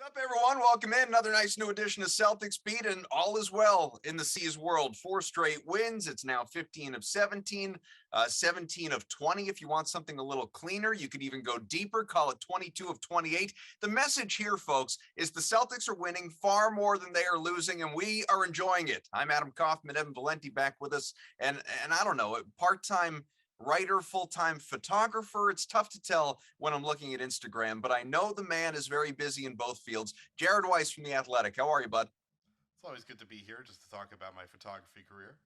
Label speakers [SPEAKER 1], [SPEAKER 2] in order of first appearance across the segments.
[SPEAKER 1] What's up, everyone? Welcome in. Another nice new edition of Celtics Beat, and all is well in the C's world. 4 straight wins. It's now 15 of 17, 17 of 20. If you want something a little cleaner, you could even go deeper, call it 22 of 28. The message here, folks, is the Celtics are winning far more than they are losing, and we are enjoying it. I'm Adam Kaufman, Evan Valenti back with us, and I don't know, part-time writer, full-time photographer. It's tough to tell when I'm looking at Instagram, but I know the man is very busy in both fields. Jared Weiss from The Athletic. How are you, bud?
[SPEAKER 2] It's always good to be here just to talk about my photography career.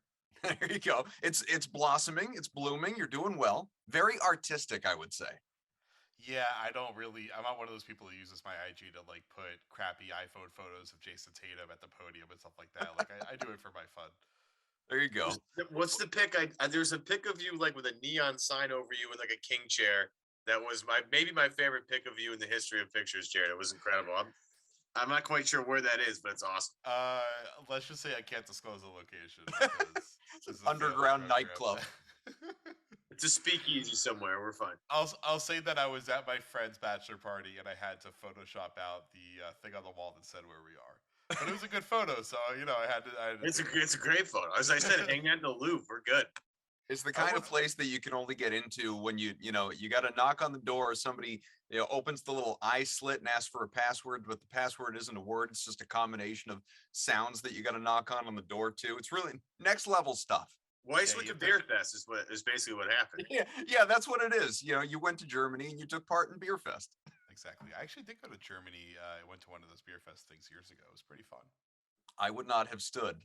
[SPEAKER 1] There you go. It's blossoming. It's blooming. You're doing well. Very artistic, I would say.
[SPEAKER 2] Yeah, I'm not one of those people who uses my IG to like put crappy iPhone photos of Jayson Tatum at the podium and stuff like that. Like I do it for my fun.
[SPEAKER 1] There you go.
[SPEAKER 3] What's the pic? There's a pic of you like with a neon sign over you with like a king chair. That was maybe my favorite pic of you in the history of pictures, Jared. It was incredible. I'm not quite sure where that is, but it's awesome.
[SPEAKER 2] Let's just say I can't disclose the location.
[SPEAKER 1] It's an underground nightclub.
[SPEAKER 3] It's a speakeasy somewhere. We're fine.
[SPEAKER 2] I'll say that I was at my friend's bachelor party and I had to Photoshop out the thing on the wall that said where we are. But it was a good photo, so I had to.
[SPEAKER 3] It's a great photo. As I said, hang out in the Louvre. We're good.
[SPEAKER 1] It's the kind of place that you can only get into when you got to knock on the door. Somebody opens the little eye slit and asks for a password, but the password isn't a word. It's just a combination of sounds that you got to knock on the door too. It's really next level stuff.
[SPEAKER 3] Weiss went to Beer Fest is basically what happened.
[SPEAKER 1] Yeah, that's what it is. You went to Germany and you took part in Beer Fest.
[SPEAKER 2] Exactly. I actually did go to Germany. I went to one of those Beer Fest things years ago. It was pretty fun.
[SPEAKER 1] I would not have stood.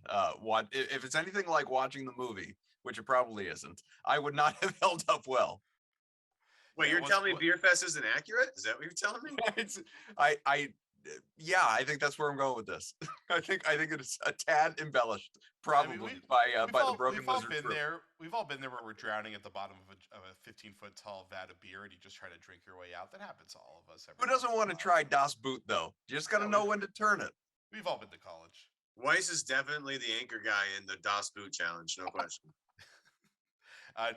[SPEAKER 1] What if it's anything like watching the movie, which it probably isn't. I would not have held up well.
[SPEAKER 3] Wait, you're telling me Beer Fest isn't accurate? Is that what you're telling me?
[SPEAKER 1] I think that's where I'm going with this. I think it is a tad embellished, probably by the Broken Lizard crew.
[SPEAKER 2] We've all been there where we're drowning at the bottom of a 15-foot tall vat of beer, and you just try to drink your way out. That happens to all of us.
[SPEAKER 1] Who doesn't want to try Das Boot though? You just got to know when to turn it.
[SPEAKER 2] We've all been to college.
[SPEAKER 3] Weiss is definitely the anchor guy in the Das Boot challenge, no question.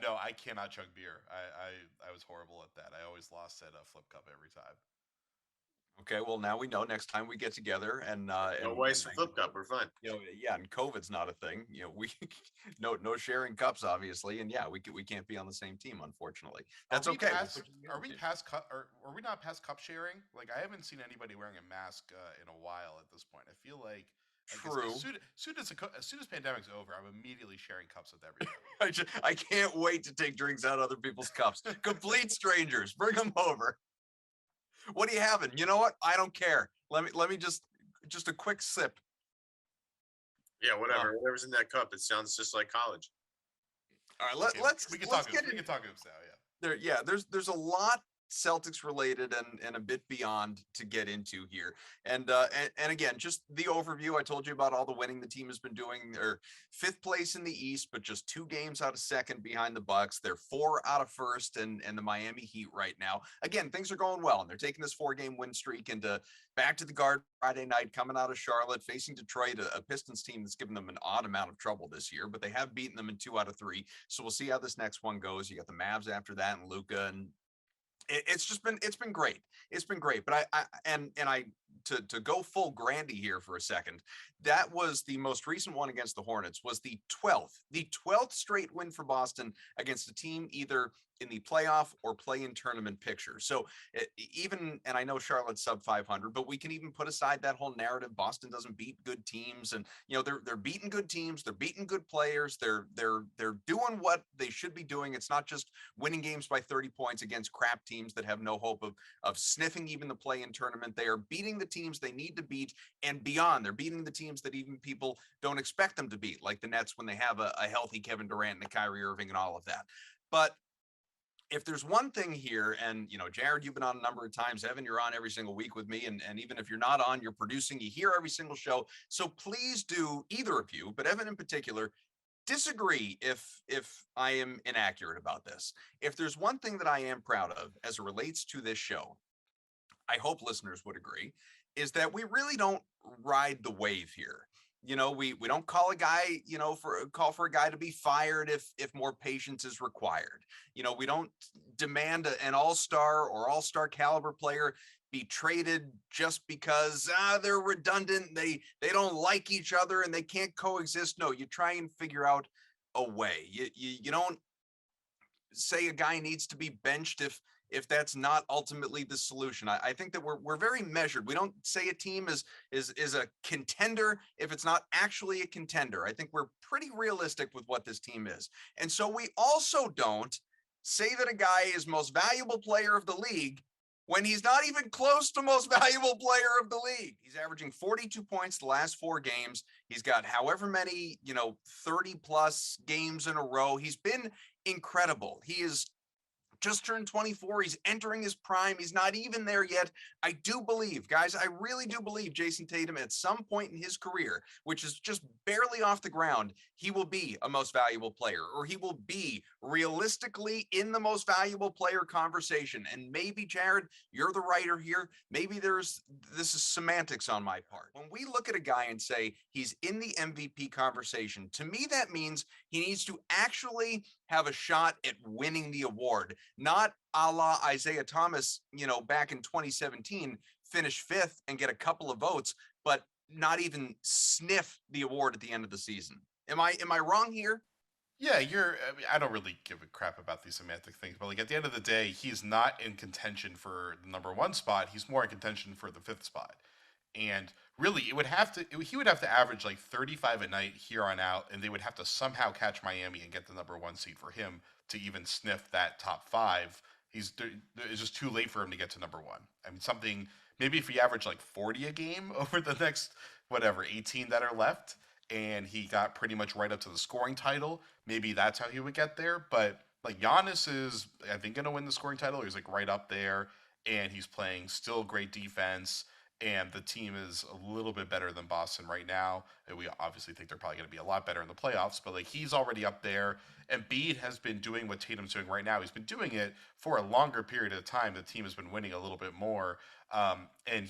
[SPEAKER 2] No, I cannot chug beer. I was horrible at that. I always lost at a flip cup every time.
[SPEAKER 1] Okay, well now we know. Next time we get together and
[SPEAKER 3] Weiss for flip cup, we're fine.
[SPEAKER 1] And COVID's not a thing. We no sharing cups, obviously, and we can't be on the same team, unfortunately. That's okay.
[SPEAKER 2] Are we not past cup sharing? Like I haven't seen anybody wearing a mask in a while at this point. I feel like.
[SPEAKER 1] True.
[SPEAKER 2] As soon as pandemic's over, I'm immediately sharing cups with everybody.
[SPEAKER 1] I can't wait to take drinks out of other people's cups. Complete strangers, bring them over. What are you having? You know what? I don't care. Let me just a quick sip.
[SPEAKER 3] Yeah, whatever. Whatever's in that cup, it sounds just like college.
[SPEAKER 1] All right, we can talk
[SPEAKER 2] hoops now.
[SPEAKER 1] Yeah. There's a lot Celtics related and a bit beyond to get into here. And again, just the overview. I told you about all the winning the team has been doing. They're 5th place in the East, but just 2 games out of 2nd behind the Bucks. They're 4 out of 1st and the Miami Heat right now. Again, things are going well, and they're taking this 4-game win streak into back to the Garden Friday night, coming out of Charlotte, facing Detroit, a Pistons team that's given them an odd amount of trouble this year, but they have beaten them in 2 out of 3. So we'll see how this next one goes. You got the Mavs after that, and Luka, and it's been great. It's been great. But to go full Grandy here for a second, that was the most recent one against the Hornets, was the 12th straight win for Boston against a team either in the playoff or play-in tournament picture. So and I know Charlotte's sub 500, but we can even put aside that whole narrative. Boston doesn't beat good teams, and they're beating good teams. They're beating good players. They're doing what they should be doing. It's not just winning games by 30 points against crap teams that have no hope of sniffing even the play-in tournament. They are beating the teams they need to beat and beyond. They're beating the teams that even people don't expect them to beat, like the Nets when they have a healthy Kevin Durant and a Kyrie Irving and all of that. But if there's one thing here, and Jared, you've been on a number of times. Evan, you're on every single week with me, and even if you're not on, you're producing. You hear every single show. So please do, either of you, but Evan in particular, disagree if I am inaccurate about this. If there's one thing that I am proud of as it relates to this show, I hope listeners would agree, is that we really don't ride the wave here. We don't call a guy, call for a guy to be fired if more patience is required. We don't demand an all-star or all-star caliber player be traded just because they're redundant, they don't like each other and they can't coexist. No, you try and figure out a way. You don't say a guy needs to be benched if that's not ultimately the solution. I think that we're very measured. We don't say a team is a contender if it's not actually a contender. I think we're pretty realistic with what this team is. And so we also don't say that a guy is most valuable player of the league when he's not even close to most valuable player of the league. He's averaging 42 points the last 4 games. He's got however many, 30 plus games in a row. He's been incredible. He is just turned 24. He's entering his prime. He's not even there yet. I do believe, guys, I really do believe Jayson Tatum at some point in his career, which is just barely off the ground, he will be a most valuable player, or he will be realistically in the most valuable player conversation. And maybe, Jared, you're the writer here. Maybe this is semantics on my part. When we look at a guy and say he's in the MVP conversation, to me, that means he needs to actually have a shot at winning the award, not a la Isaiah Thomas, back in 2017, finish 5th and get a couple of votes, but not even sniff the award at the end of the season. Am I wrong here?
[SPEAKER 2] Yeah, I don't really give a crap about these semantic things, but like at the end of the day, he's not in contention for the number 1 spot. He's more in contention for the 5th spot. And really, he would have to average like 35 a night here on out, and they would have to somehow catch Miami and get the number 1 seed for him to even sniff that top 5. It's just too late for him to get to number 1. I mean, maybe if he averaged like 40 a game over the next 18 that are left, and he got pretty much right up to the scoring title, maybe that's how he would get there. But like Giannis is, I think, going to win the scoring title. He's like right up there, and he's playing still great defense. And the team is a little bit better than Boston right now. And we obviously think they're probably going to be a lot better in the playoffs, but like he's already up there. And Embiid has been doing what Tatum's doing right now. He's been doing it for a longer period of time. The team has been winning a little bit more. And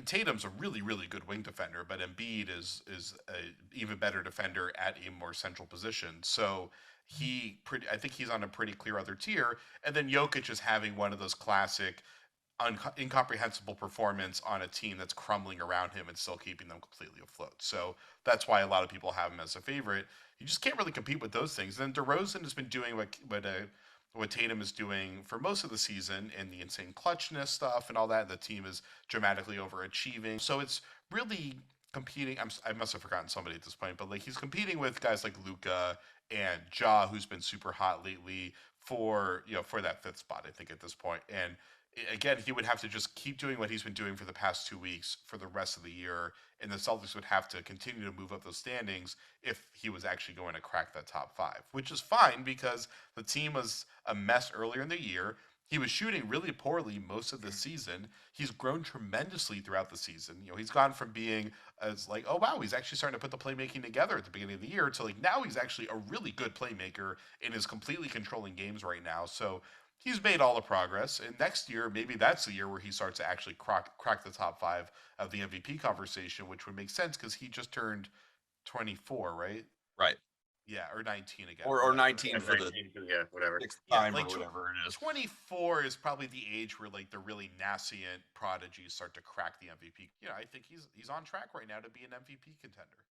[SPEAKER 2] Tatum's a really, really good wing defender, but Embiid is a even better defender at a more central position. So I think he's on a pretty clear other tier. And then Jokic is having one of those classic incomprehensible performance on a team that's crumbling around him and still keeping them completely afloat. So that's why a lot of people have him as a favorite. You just can't really compete with those things. And then DeRozan has been doing what Tatum is doing for most of the season, and the insane clutchness stuff and all that. The team is dramatically overachieving. So it's really competing. I must have forgotten somebody at this point, but like he's competing with guys like Luka and Ja, who's been super hot lately for that 5th spot, I think, at this point. And again, he would have to just keep doing what he's been doing for the past 2 weeks for the rest of the year, and the Celtics would have to continue to move up those standings if he was actually going to crack that top 5, which is fine because the team was a mess earlier in the year. He was shooting really poorly most of the season. He's grown tremendously throughout the season. He's gone from being as like, oh wow, he's actually starting to put the playmaking together at the beginning of the year to like now he's actually a really good playmaker and is completely controlling games right now. So he's made all the progress, and next year, maybe that's the year where he starts to actually crack the top 5 of the MVP conversation, which would make sense because he just turned 24, right?
[SPEAKER 1] Right.
[SPEAKER 2] Yeah, or 19 again.
[SPEAKER 1] Or 19 for
[SPEAKER 3] 19,
[SPEAKER 1] the
[SPEAKER 3] whatever.
[SPEAKER 1] 6th time
[SPEAKER 2] like
[SPEAKER 1] or whatever it is.
[SPEAKER 2] 24 is probably the age where like the really nascent prodigies start to crack the MVP. I think he's on track right now to be an MVP contender.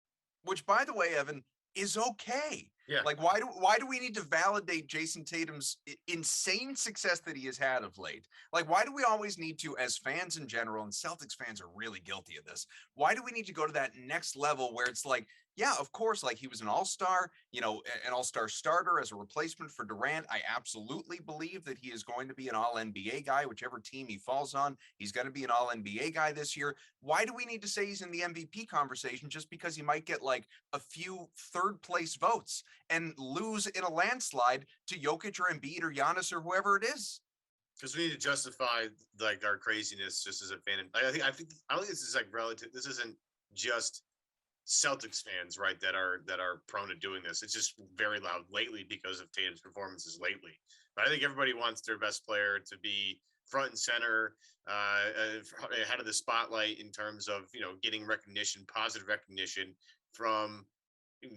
[SPEAKER 1] Which, by the way, Evan, is okay.
[SPEAKER 3] Yeah.
[SPEAKER 1] Like, why do we need to validate Jayson Tatum's insane success that he has had of late? Like, why do we always need to, as fans in general, and Celtics fans are really guilty of this, why do we need to go to that next level where it's like, yeah, of course, like he was an all-star, an all-star starter as a replacement for Durant. I absolutely believe that he is going to be an all-NBA guy, whichever team he falls on. He's going to be an all-NBA guy this year. Why do we need to say he's in the MVP conversation just because he might get like a few 3rd place votes and lose in a landslide to Jokic or Embiid or Giannis or whoever it is?
[SPEAKER 3] Because we need to justify like our craziness just as a fan. I don't think this is like relative. This isn't just Celtics fans, right, that are prone to doing this. It's just very loud lately because of Tatum's performances lately. But I think everybody wants their best player to be front and center, ahead of the spotlight in terms of getting recognition, positive recognition from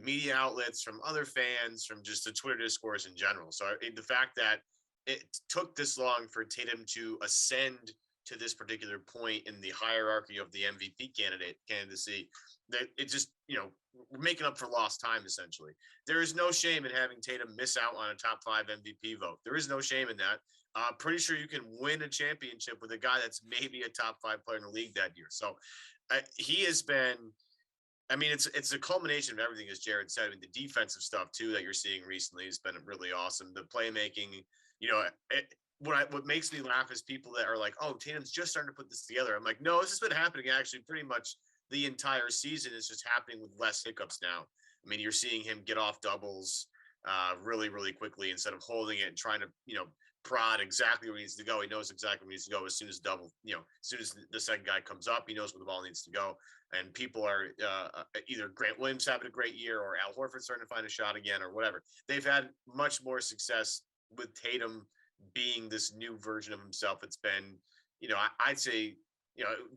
[SPEAKER 3] media outlets, from other fans, from just the Twitter discourse in general. So the fact that it took this long for Tatum to ascend to this particular point in the hierarchy of the MVP candidacy that it just, we're making up for lost time essentially. There is no shame in having Tatum miss out on a top 5 MVP vote. There is no shame in that. Pretty sure you can win a championship with a guy that's maybe a top 5 player in the league that year. So he has been, I mean, it's a culmination of everything, as Jared said. I mean, the defensive stuff too that you're seeing recently has been really awesome. The playmaking, what makes me laugh is people that are like, "Oh, Tatum's just starting to put this together." I'm like, no, this has been happening actually pretty much the entire season. It's just happening with less hiccups now. I mean, you're seeing him get off doubles really, really quickly instead of holding it and trying to, prod exactly where he needs to go. He knows exactly where he needs to go as soon as as soon as the second guy comes up, he knows where the ball needs to go. And people are either Grant Williams having a great year or Al Horford starting to find a shot again or whatever. They've had much more success with Tatum being this new version of himself. It's been, I'd say,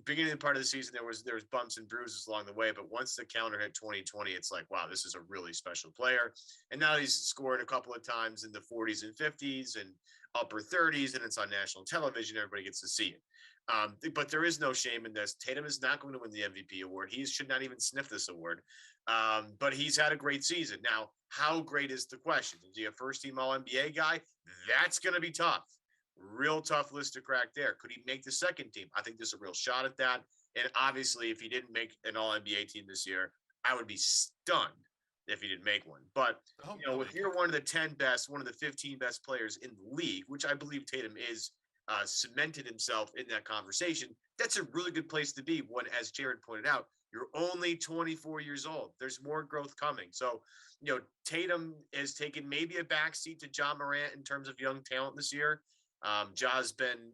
[SPEAKER 3] beginning part of the season, there was bumps and bruises along the way, but once the calendar hit 2020, it's like, wow, this is a really special player. And now he's scored a couple of times in the 40s and 50s and upper 30s, and it's on national television. Everybody gets to see it. But there is no shame in this. Tatum is not going to win the MVP award. He should not even sniff this award. But he's had a great season. Now, how great is the question? Is he a first-team All-NBA guy? That's going to be tough. Real tough list to crack there. Could he make the second team? I think there's a real shot at that. And obviously, if he didn't make an All-NBA team this year, I would be stunned if he didn't make one. But, if you're one of the 10 best, one of the 15 best players in the league, which I believe Tatum is, cemented himself in that conversation, that's a really good place to be when, as Jared pointed out, you're only 24 years old. There's more growth coming. So, Tatum has taken maybe a backseat to Ja Morant in terms of young talent this year. Ja's been,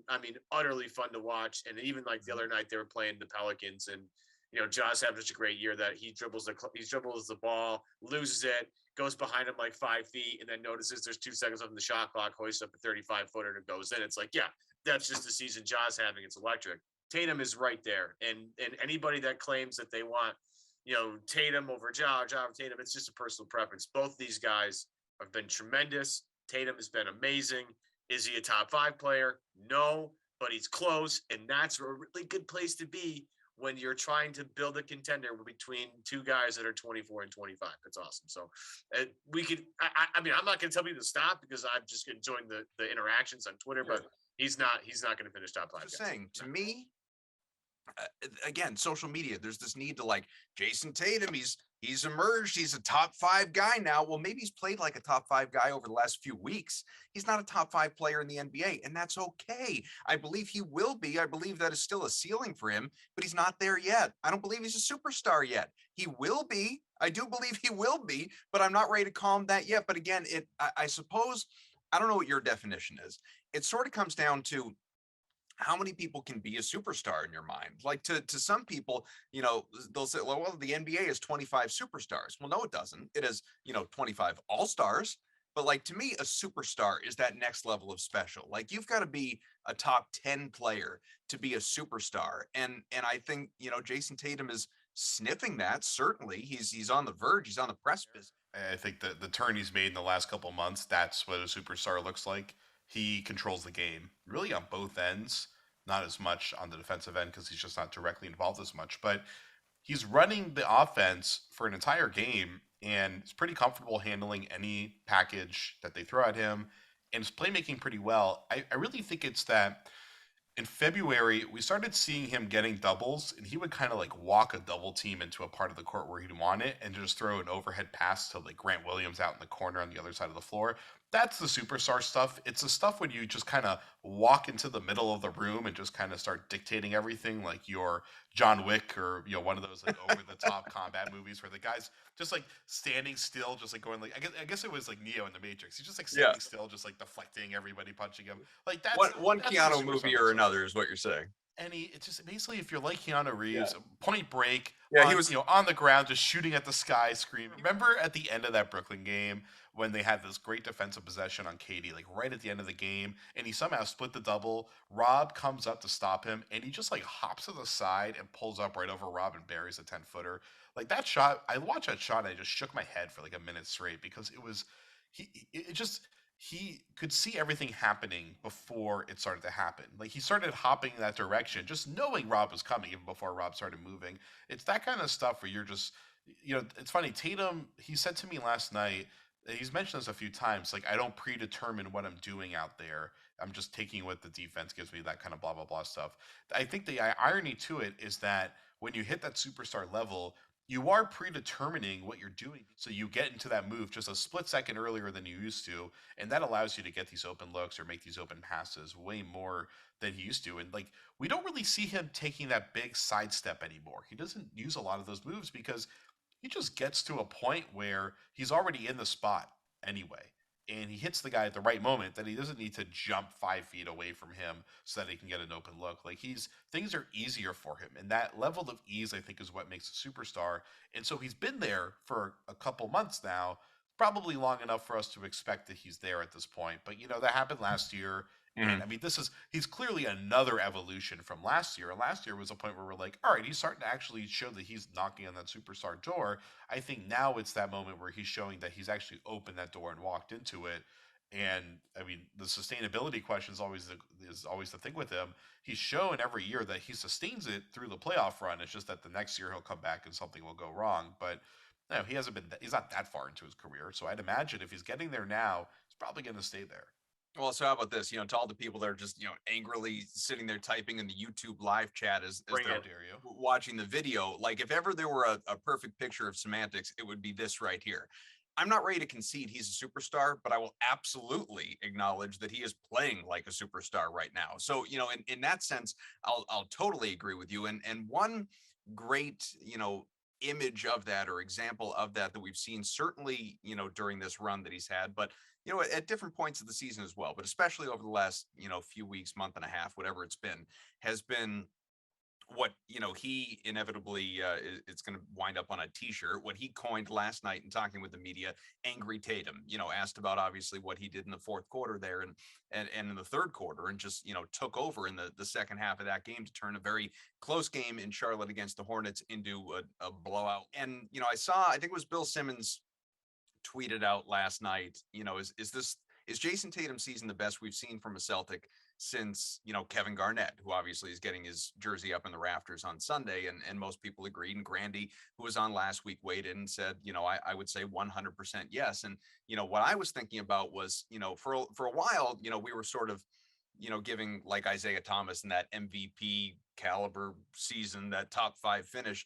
[SPEAKER 3] utterly fun to watch. And even like the other night, they were playing the Pelicans, and Ja's having such a great year that he dribbles the ball, loses it, goes behind him like 5 feet, and then notices there's 2 seconds left in the shot clock, hoists up a 35-footer, and it goes in. It's like, yeah, that's just the season Ja's having. It's electric. Tatum is right there, and anybody that claims that they want, Tatum over Ja over Tatum, it's just a personal preference. Both these guys have been tremendous. Tatum has been amazing. Is he a top 5 player? No, but he's close, and that's a really good place to be when you're trying to build a contender between 2 guys that are 24 and 25. That's awesome. So we could, I'm not going to tell people to stop because I'm just enjoying the interactions on Twitter, but he's not going to finish top 5.
[SPEAKER 1] Just saying, to me, again, social media, there's this need to like Jayson Tatum. He's emerged. He's a top 5 guy now. Well, maybe he's played like a top 5 guy over the last few weeks. He's not a top 5 player in the NBA, and that's okay. I believe he will be. I believe that is still a ceiling for him, but he's not there yet. I don't believe he's a superstar yet. He will be. I do believe he will be, but I'm not ready to call him that yet. But again, I suppose, I don't know what your definition is. It sort of comes down to how many people can be a superstar in your mind? Like to some people, they'll say, well, the NBA is 25 superstars. Well, no, it doesn't. It is, 25 all-stars. But like, to me, a superstar is that next level of special. Like, you've got to be a top 10 player to be a superstar. And I think, Jayson Tatum is sniffing that. Certainly he's on the verge. He's on the precipice.
[SPEAKER 2] I think the turn he's made in the last couple of months, that's what a superstar looks like. He controls the game really on both ends, not as much on the defensive end because he's just not directly involved as much, but he's running the offense for an entire game and is pretty comfortable handling any package that they throw at him, and is playmaking pretty well. I really think it's that in February, we started seeing him getting doubles, and he would kind of like walk a double team into a part of the court where he'd want it and just throw an overhead pass to like Grant Williams out in the corner on the other side of the floor. That's the superstar stuff. It's the stuff when you just kind of walk into the middle of the room and just kind of start dictating everything, like you're John Wick or one of those like over the top combat movies where the guy's just like standing still, just like going like I guess it was like Neo in the Matrix. He's just like standing still, just like deflecting everybody punching him. Like that's
[SPEAKER 1] one
[SPEAKER 2] that's
[SPEAKER 1] Keanu movie or another is what you're saying.
[SPEAKER 2] And it's just basically, if you're like Keanu Reeves, Point Break,
[SPEAKER 1] he was
[SPEAKER 2] on the ground, just shooting at the sky, screaming. Remember at the end of that Brooklyn game when they had this great defensive possession on KD, like right at the end of the game, and he somehow split the double. Rob comes up to stop him, and he just like hops to the side and pulls up right over Rob and buries a 10-footer. Like that shot, I watched that shot and I just shook my head for like a minute straight because it was, it just. he could see everything happening before it started to happen. Like he started hopping in that direction, just knowing Rob was coming even before Rob started moving. It's that kind of stuff where you're just, it's funny. Tatum, he said to me last night, he's mentioned this a few times, like I don't predetermine what I'm doing out there. I'm just taking what the defense gives me, that kind of blah, blah, blah stuff. I think the irony to it is that when you hit that superstar level, you are predetermining what you're doing. So you get into that move just a split second earlier than you used to, and that allows you to get these open looks or make these open passes way more than he used to. And like we don't really see him taking that big sidestep anymore. He doesn't use a lot of those moves because he just gets to a point where he's already in the spot anyway. And he hits the guy at the right moment that he doesn't need to jump 5 feet away from him so that he can get an open look. Like things are easier for him. And that level of ease, I think, is what makes a superstar. And so he's been there for a couple months now, probably long enough for us to expect that he's there at this point. But that happened last year. And I mean, he's clearly another evolution from last year. And last year was a point where we're like, all right, he's starting to actually show that he's knocking on that superstar door. I think now it's that moment where he's showing that he's actually opened that door and walked into it. And I mean, the sustainability question is always the thing with him. He's shown every year that he sustains it through the playoff run. It's just that the next year he'll come back and something will go wrong. But no, he's not that far into his career. So I'd imagine if he's getting there now, he's probably going to stay there.
[SPEAKER 1] Well, so how about this? To all the people that are just, angrily sitting there typing in the YouTube live chat as they're watching the video, like if ever there were a perfect picture of semantics, it would be this right here. I'm not ready to concede he's a superstar, but I will absolutely acknowledge that he is playing like a superstar right now. So, in that sense, I'll totally agree with you. And one great, image of that or example of that we've seen certainly, during this run that he's had, but at different points of the season as well, but especially over the last, few weeks, month and a half, whatever it's been, has been what, he inevitably, it's going to wind up on a t-shirt, what he coined last night in talking with the media, angry Tatum, asked about obviously what he did in the fourth quarter there and in the third quarter and just, took over in the second half of that game to turn a very close game in Charlotte against the Hornets into a blowout. And, I think it was Bill Simmons tweeted out last night, is Jayson Tatum's season the best we've seen from a Celtic since, Kevin Garnett, who obviously is getting his jersey up in the rafters on Sunday, and most people agreed. And Grandy, who was on last week, weighed in and said, I would say 100% yes. And, what I was thinking about was, for a while, we were sort of, giving like Isaiah Thomas in that MVP caliber season, that top 5 finish,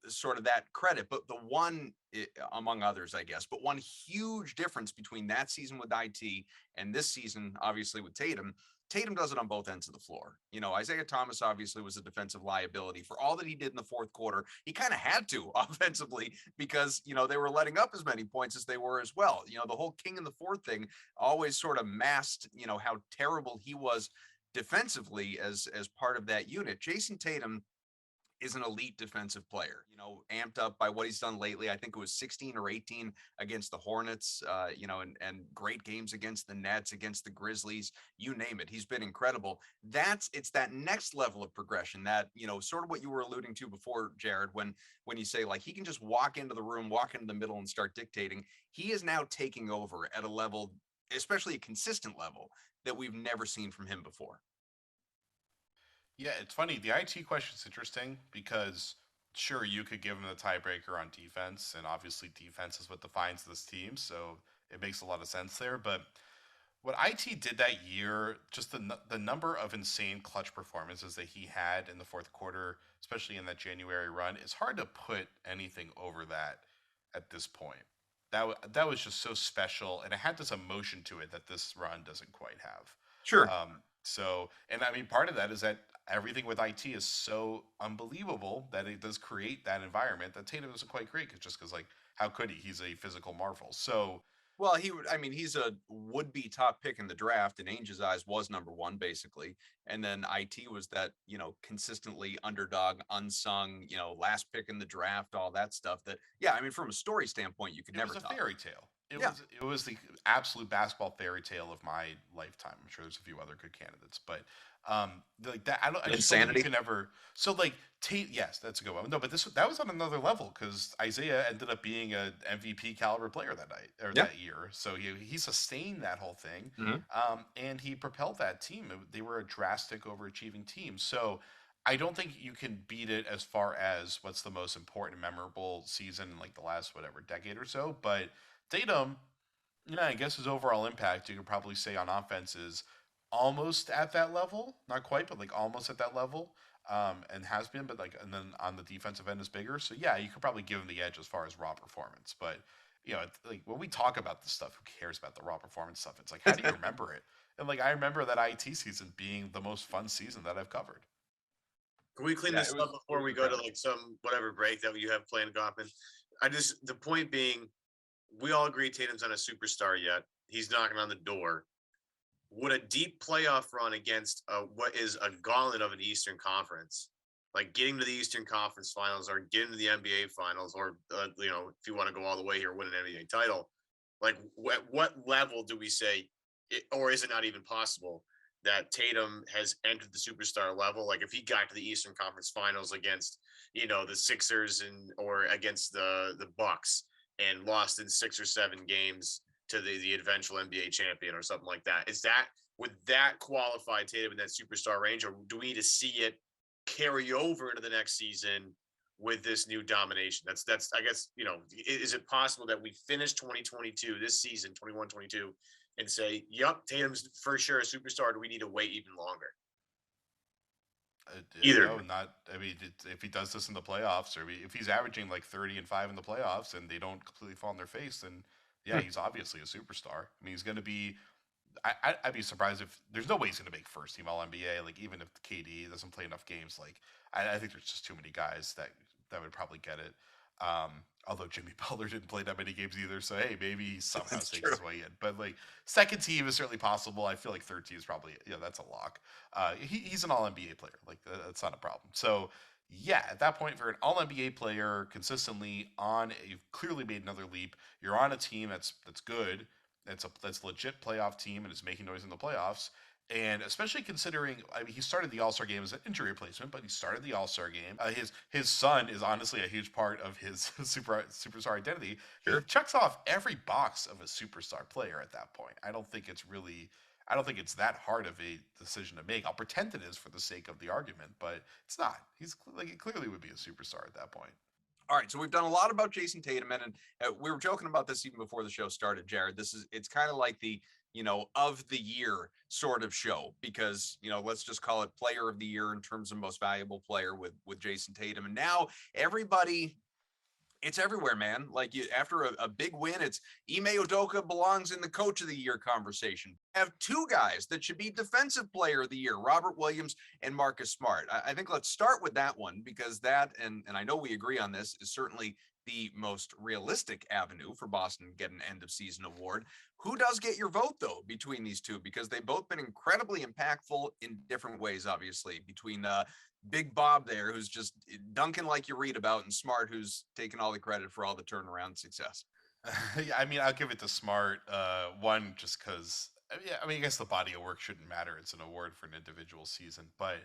[SPEAKER 1] sort of that credit. But the one, among others, I guess, but one huge difference between that season with IT and this season, obviously with Tatum, Tatum does it on both ends of the floor. Isaiah Thomas obviously was a defensive liability for all that he did in the fourth quarter. He kind of had to offensively because, they were letting up as many points as they were as well. The whole king in the fourth thing always sort of masked, how terrible he was defensively as part of that unit. Jayson Tatum is an elite defensive player, amped up by what he's done lately. I think it was 16 or 18 against the Hornets, and great games against the Nets, against the Grizzlies, you name it. He's been incredible. It's that next level of progression that, sort of what you were alluding to before, Jared, when you say like he can just walk into the room, walk into the middle and start dictating. He is now taking over at a level, especially a consistent level, that we've never seen from him before.
[SPEAKER 2] Yeah, it's funny. The IT question is interesting because sure, you could give him the tiebreaker on defense, and obviously defense is what defines this team, so it makes a lot of sense there. But what IT did that year, just the number of insane clutch performances that he had in the fourth quarter, especially in that January run, it's hard to put anything over that at this point. That was just so special, and it had this emotion to it that this run doesn't quite have.
[SPEAKER 1] Sure.
[SPEAKER 2] And I mean, part of that is that everything with IT is so unbelievable that it does create that environment that Tatum doesn't quite create. Just because, like, how could he? He's a physical marvel. So,
[SPEAKER 1] well, he's a would-be top pick in the draft. In Ainge's eyes, was number one, basically. And then IT was that, consistently underdog, unsung, last pick in the draft, all that stuff that, yeah, I mean, from a story standpoint, you could never
[SPEAKER 2] was a
[SPEAKER 1] top.
[SPEAKER 2] fairy tale. It was the absolute basketball fairy tale of my lifetime. I'm sure there's a few other good candidates, but Like that, I just don't think
[SPEAKER 1] Insanity.
[SPEAKER 2] you can ever. So like Tate, yes, that's a good one. No, but that was on another level because Isaiah ended up being a MVP caliber player that night or
[SPEAKER 1] Yeah.
[SPEAKER 2] that year. So he sustained that whole thing,
[SPEAKER 1] Mhm.
[SPEAKER 2] and he propelled that team. They were a drastic overachieving team. So I don't think you can beat it as far as what's the most important, memorable season in like the last whatever decade or so. But Tatum, yeah, I guess his overall impact, you could probably say on offense is almost at that level, not quite, but like almost at that level, and has been. But like, and then on the defensive end is bigger. So yeah, you could probably give him the edge as far as raw performance. But like when we talk about this stuff, who cares about the raw performance stuff? It's like, how do you remember it? And like, I remember that IT season being the most fun season that I've covered.
[SPEAKER 3] Can we clean
[SPEAKER 1] Yeah,
[SPEAKER 3] this
[SPEAKER 1] it
[SPEAKER 3] up
[SPEAKER 1] was
[SPEAKER 3] before we go to
[SPEAKER 1] incredible.
[SPEAKER 3] like some whatever break that you have planned, Goffman? The point being, we all agree Tatum's not a superstar yet. He's knocking on the door. Would a deep playoff run against what is a gauntlet of an Eastern Conference, like getting to the Eastern Conference Finals or getting to the NBA Finals, or if you want to go all the way here, win an NBA title, like what level do we say, or is it not even possible that Tatum has entered the superstar level? Like if he got to the Eastern Conference Finals against the Sixers and or against the Bucks and lost in 6 or 7 games to the eventual NBA champion or something like that. Would that qualify Tatum in that superstar range, or do we need to see it carry over into the next season with this new domination? That's I guess, is it possible that we finish 2022 this season 21-22 and say, "Yep, Tatum's for sure a superstar"? Do we need to wait even longer? Either.
[SPEAKER 2] No, not. I mean, if he does this in the playoffs, or if he's averaging like 30 and 5 in the playoffs, and they don't completely fall on their face, then yeah,
[SPEAKER 1] Hmm.
[SPEAKER 2] he's obviously a superstar. I mean, he's going to be. I'd be surprised if there's no way he's going to make first team All NBA. Like even if KD doesn't play enough games, like I think there's just too many guys that would probably get it. Although Jimmy Butler didn't play that many games either, so hey, maybe he somehow
[SPEAKER 1] That's
[SPEAKER 2] sneaks
[SPEAKER 1] true.
[SPEAKER 2] his way in. But like second team is certainly possible. I feel like third team is probably that's a lock. He's an All NBA player. Like that's not a problem. So yeah, at that point, for an All NBA player consistently you've clearly made another leap. You're on a team that's good. That's a legit playoff team and is making noise in the playoffs. And especially considering, I mean, he started the All Star game as an injury replacement, but he started the All Star game. His son is honestly a huge part of his superstar identity. He
[SPEAKER 1] Sure.
[SPEAKER 2] checks off every box of a superstar player at that point. I don't think it's that hard of a decision to make. I'll pretend it is for the sake of the argument, but it's not. He's like, it clearly would be a superstar at that point.
[SPEAKER 1] All right, so we've done a lot about Jayson Tatum, and we were joking about this even before the show started, Jared. It's kind of like the of the year sort of show because let's just call it player of the year in terms of most valuable player with Jayson Tatum, and now everybody. It's everywhere, man. Like after a big win, it's Ime Udoka belongs in the coach of the year conversation. Have two guys that should be defensive player of the year, Robert Williams and Marcus Smart. I think let's start with that one because that, and I know we agree on this, is certainly the most realistic avenue for Boston to get an end of season award. Who does get your vote though between these two? Because they've both been incredibly impactful in different ways, obviously, between Big Bob there, who's just dunking like you read about, and Smart, who's taking all the credit for all the turnaround success.
[SPEAKER 2] Yeah, I mean, I'll give it to Smart. One, just because. Yeah, I mean, I guess the body of work shouldn't matter. It's an award for an individual season, but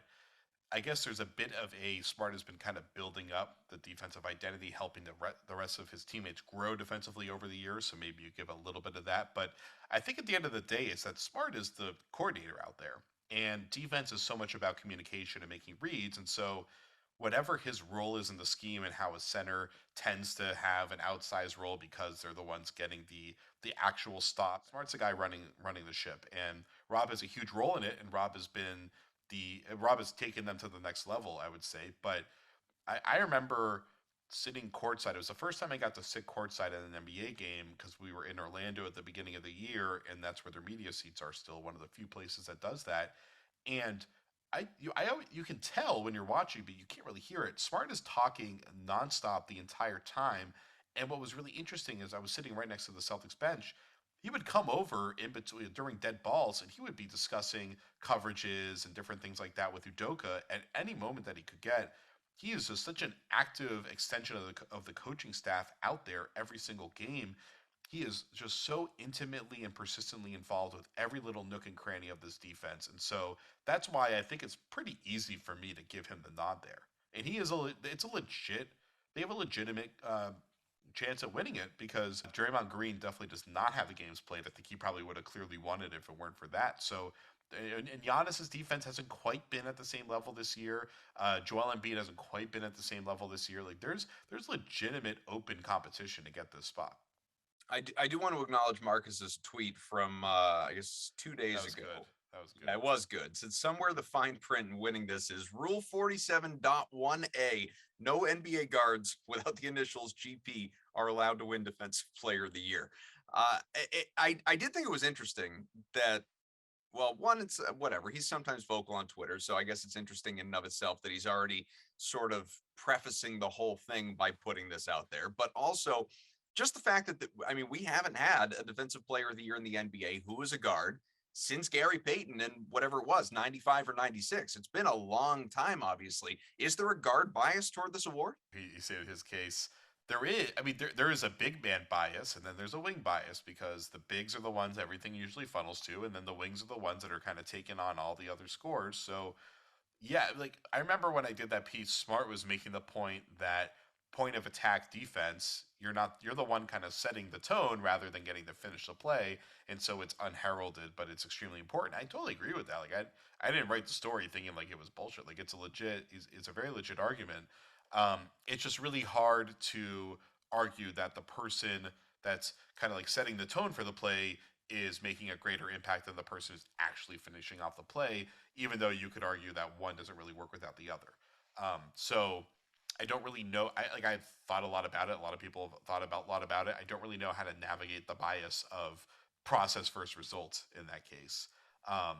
[SPEAKER 2] I guess there's a bit of a Smart has been kind of building up the defensive identity, helping the rest of his teammates grow defensively over the years. So maybe you give a little bit of that. But I think at the end of the day, it's that Smart is the coordinator out there, and defense is so much about communication and making reads. And so whatever his role is in the scheme and how a center tends to have an outsized role because they're the ones getting the actual stop. Smart's the guy running the ship, and Rob has a huge role in it, and Rob has taken them to the next level, I would say. But I remember sitting courtside. It was the first time I got to sit courtside at an NBA game because we were in Orlando at the beginning of the year, and that's where their media seats are still one of the few places that does that. And you can tell when you're watching, but you can't really hear it. Smart is talking nonstop the entire time. And what was really interesting is I was sitting right next to the Celtics bench. He would come over in between during dead balls, and he would be discussing coverages and different things like that with Udoka at any moment that he could get. He is just such an active extension of the coaching staff out there every single game. he is just so intimately and persistently involved with every little nook and cranny of this defense. And so that's why I think it's pretty easy for me to give him the nod there. And it's a legit, they have a legitimate chance at winning it because Draymond Green definitely does not have the games played. I think he probably would have clearly won it if it weren't for that. So, and Giannis's defense hasn't quite been at the same level this year. Joel Embiid hasn't quite been at the same level this year. Like there's legitimate open competition to get this spot.
[SPEAKER 1] I do want to acknowledge Marcus's tweet from I guess 2 days
[SPEAKER 2] That was
[SPEAKER 1] ago.
[SPEAKER 2] good. That was good.
[SPEAKER 1] Yeah, it was good. Since somewhere the fine print in winning this is Rule 47.1a. No NBA guards without the initials GP are allowed to win Defensive Player of the Year. I did think it was interesting that, well, one, it's whatever. He's sometimes vocal on Twitter, so I guess it's interesting in and of itself that he's already sort of prefacing the whole thing by putting this out there. But also, just the fact that, I mean, we haven't had a Defensive Player of the Year in the NBA who is a guard since Gary Payton and whatever it was, 95 or 96. It's been a long time, obviously. Is there a guard bias toward this award?
[SPEAKER 2] He stated his case. There is, I mean, there is a big man bias, and then there's a wing bias because the bigs are the ones everything usually funnels to, and then the wings are the ones that are kind of taking on all the other scores. So, yeah, like I remember when I did that piece, Smart was making the point that point of attack defense, you're the one kind of setting the tone rather than getting to finish the play, and so it's unheralded, but it's extremely important. I totally agree with that. Like I didn't write the story thinking like it was bullshit. Like it's a very legit argument. It's just really hard to argue that the person that's kind of like setting the tone for the play is making a greater impact than the person who's actually finishing off the play, even though you could argue that one doesn't really work without the other. So I don't really know. I've thought a lot about it. A lot of people have thought about a lot about it. I don't really know how to navigate the bias of process versus result in that case. Um,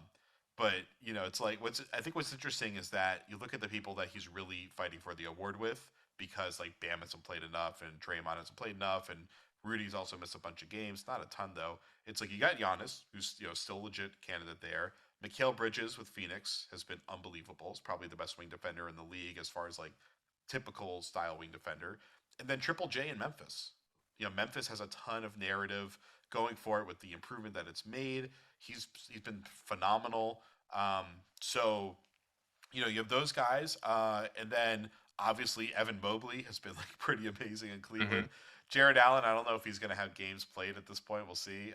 [SPEAKER 2] but it's like what's interesting is that you look at the people that he's really fighting for the award with because like Bam hasn't played enough and Draymond hasn't played enough and Rudy's also missed a bunch of games, not a ton though. It's like you got Giannis, who's still a legit candidate there. Mikal Bridges with Phoenix has been unbelievable. He's probably the best wing defender in the league as far as like typical style wing defender. And then Triple J in Memphis. Memphis has a ton of narrative going for it with the improvement that it's made. He's been phenomenal. So you have those guys, and then obviously Evan Mobley has been like pretty amazing in Cleveland. Jared Allen, I don't know if he's going to have games played at this point. We'll see.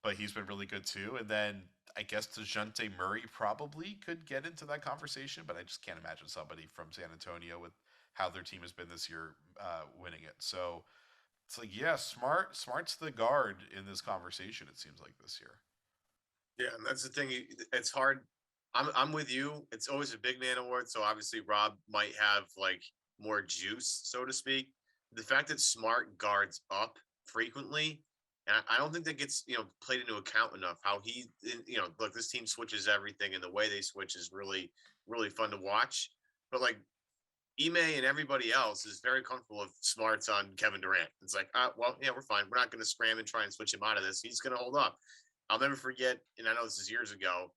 [SPEAKER 2] But he's been really good too. And then I guess DeJounte Murray probably could get into that conversation, but I just can't imagine somebody from San Antonio with how their team has been this year winning it. So it's like, yeah, Smart's the guard in this conversation, it seems like this year.
[SPEAKER 3] Yeah, and that's the thing. It's hard. I'm with you. It's always a big man award, so obviously Rob might have like more juice, so to speak. The fact that Smart guards up frequently, and I don't think that gets played into account enough. How look, this team switches everything, and the way they switch is really really fun to watch. But like Ime and everybody else is very comfortable if Smart's on Kevin Durant. It's like, well, yeah, we're fine. We're not going to scram and try and switch him out of this. He's going to hold up. I'll never forget, and I know this is years ago,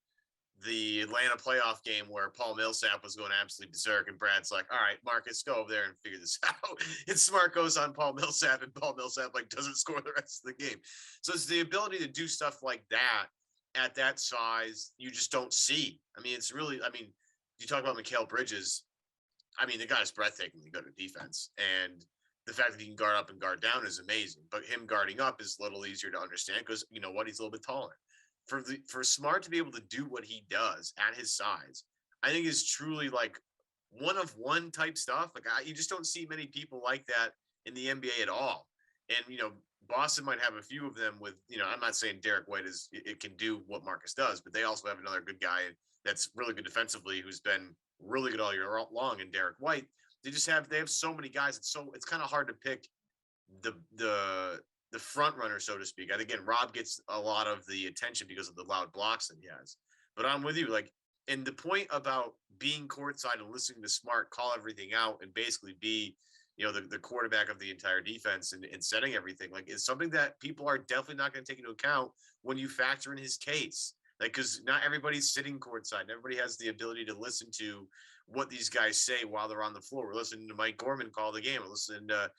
[SPEAKER 3] the Atlanta playoff game where Paul Millsap was going absolutely berserk, and Brad's like, "All right, Marcus, go over there and figure this out." And Smart goes on Paul Millsap, and Paul Millsap like doesn't score the rest of the game. So it's the ability to do stuff like that at that size you just don't see. I mean, it's really. I mean, you talk about Mikal Bridges. I mean, the guy's breathtakingly good at defense, and the fact that he can guard up and guard down is amazing. But him guarding up is a little easier to understand because you know what, he's a little bit taller. For Smart to be able to do what he does at his size, I think is truly like one of one type stuff. Like you just don't see many people like that in the NBA at all. And Boston might have a few of them with I'm not saying Derek White it can do what Marcus does, but they also have another good guy that's really good defensively who's been really good all year long. And Derek White, they have so many guys. It's kind of hard to pick the front runner, so to speak. And again, Rob gets a lot of the attention because of the loud blocks that he has. But I'm with you. Like, and the point about being courtside and listening to Smart call everything out and basically be, the quarterback of the entire defense and setting everything, like, is something that people are definitely not going to take into account when you factor in his case. Like, because not everybody's sitting courtside. And everybody has the ability to listen to what these guys say while they're on the floor. We're listening to Mike Gorman call the game. We're listening to,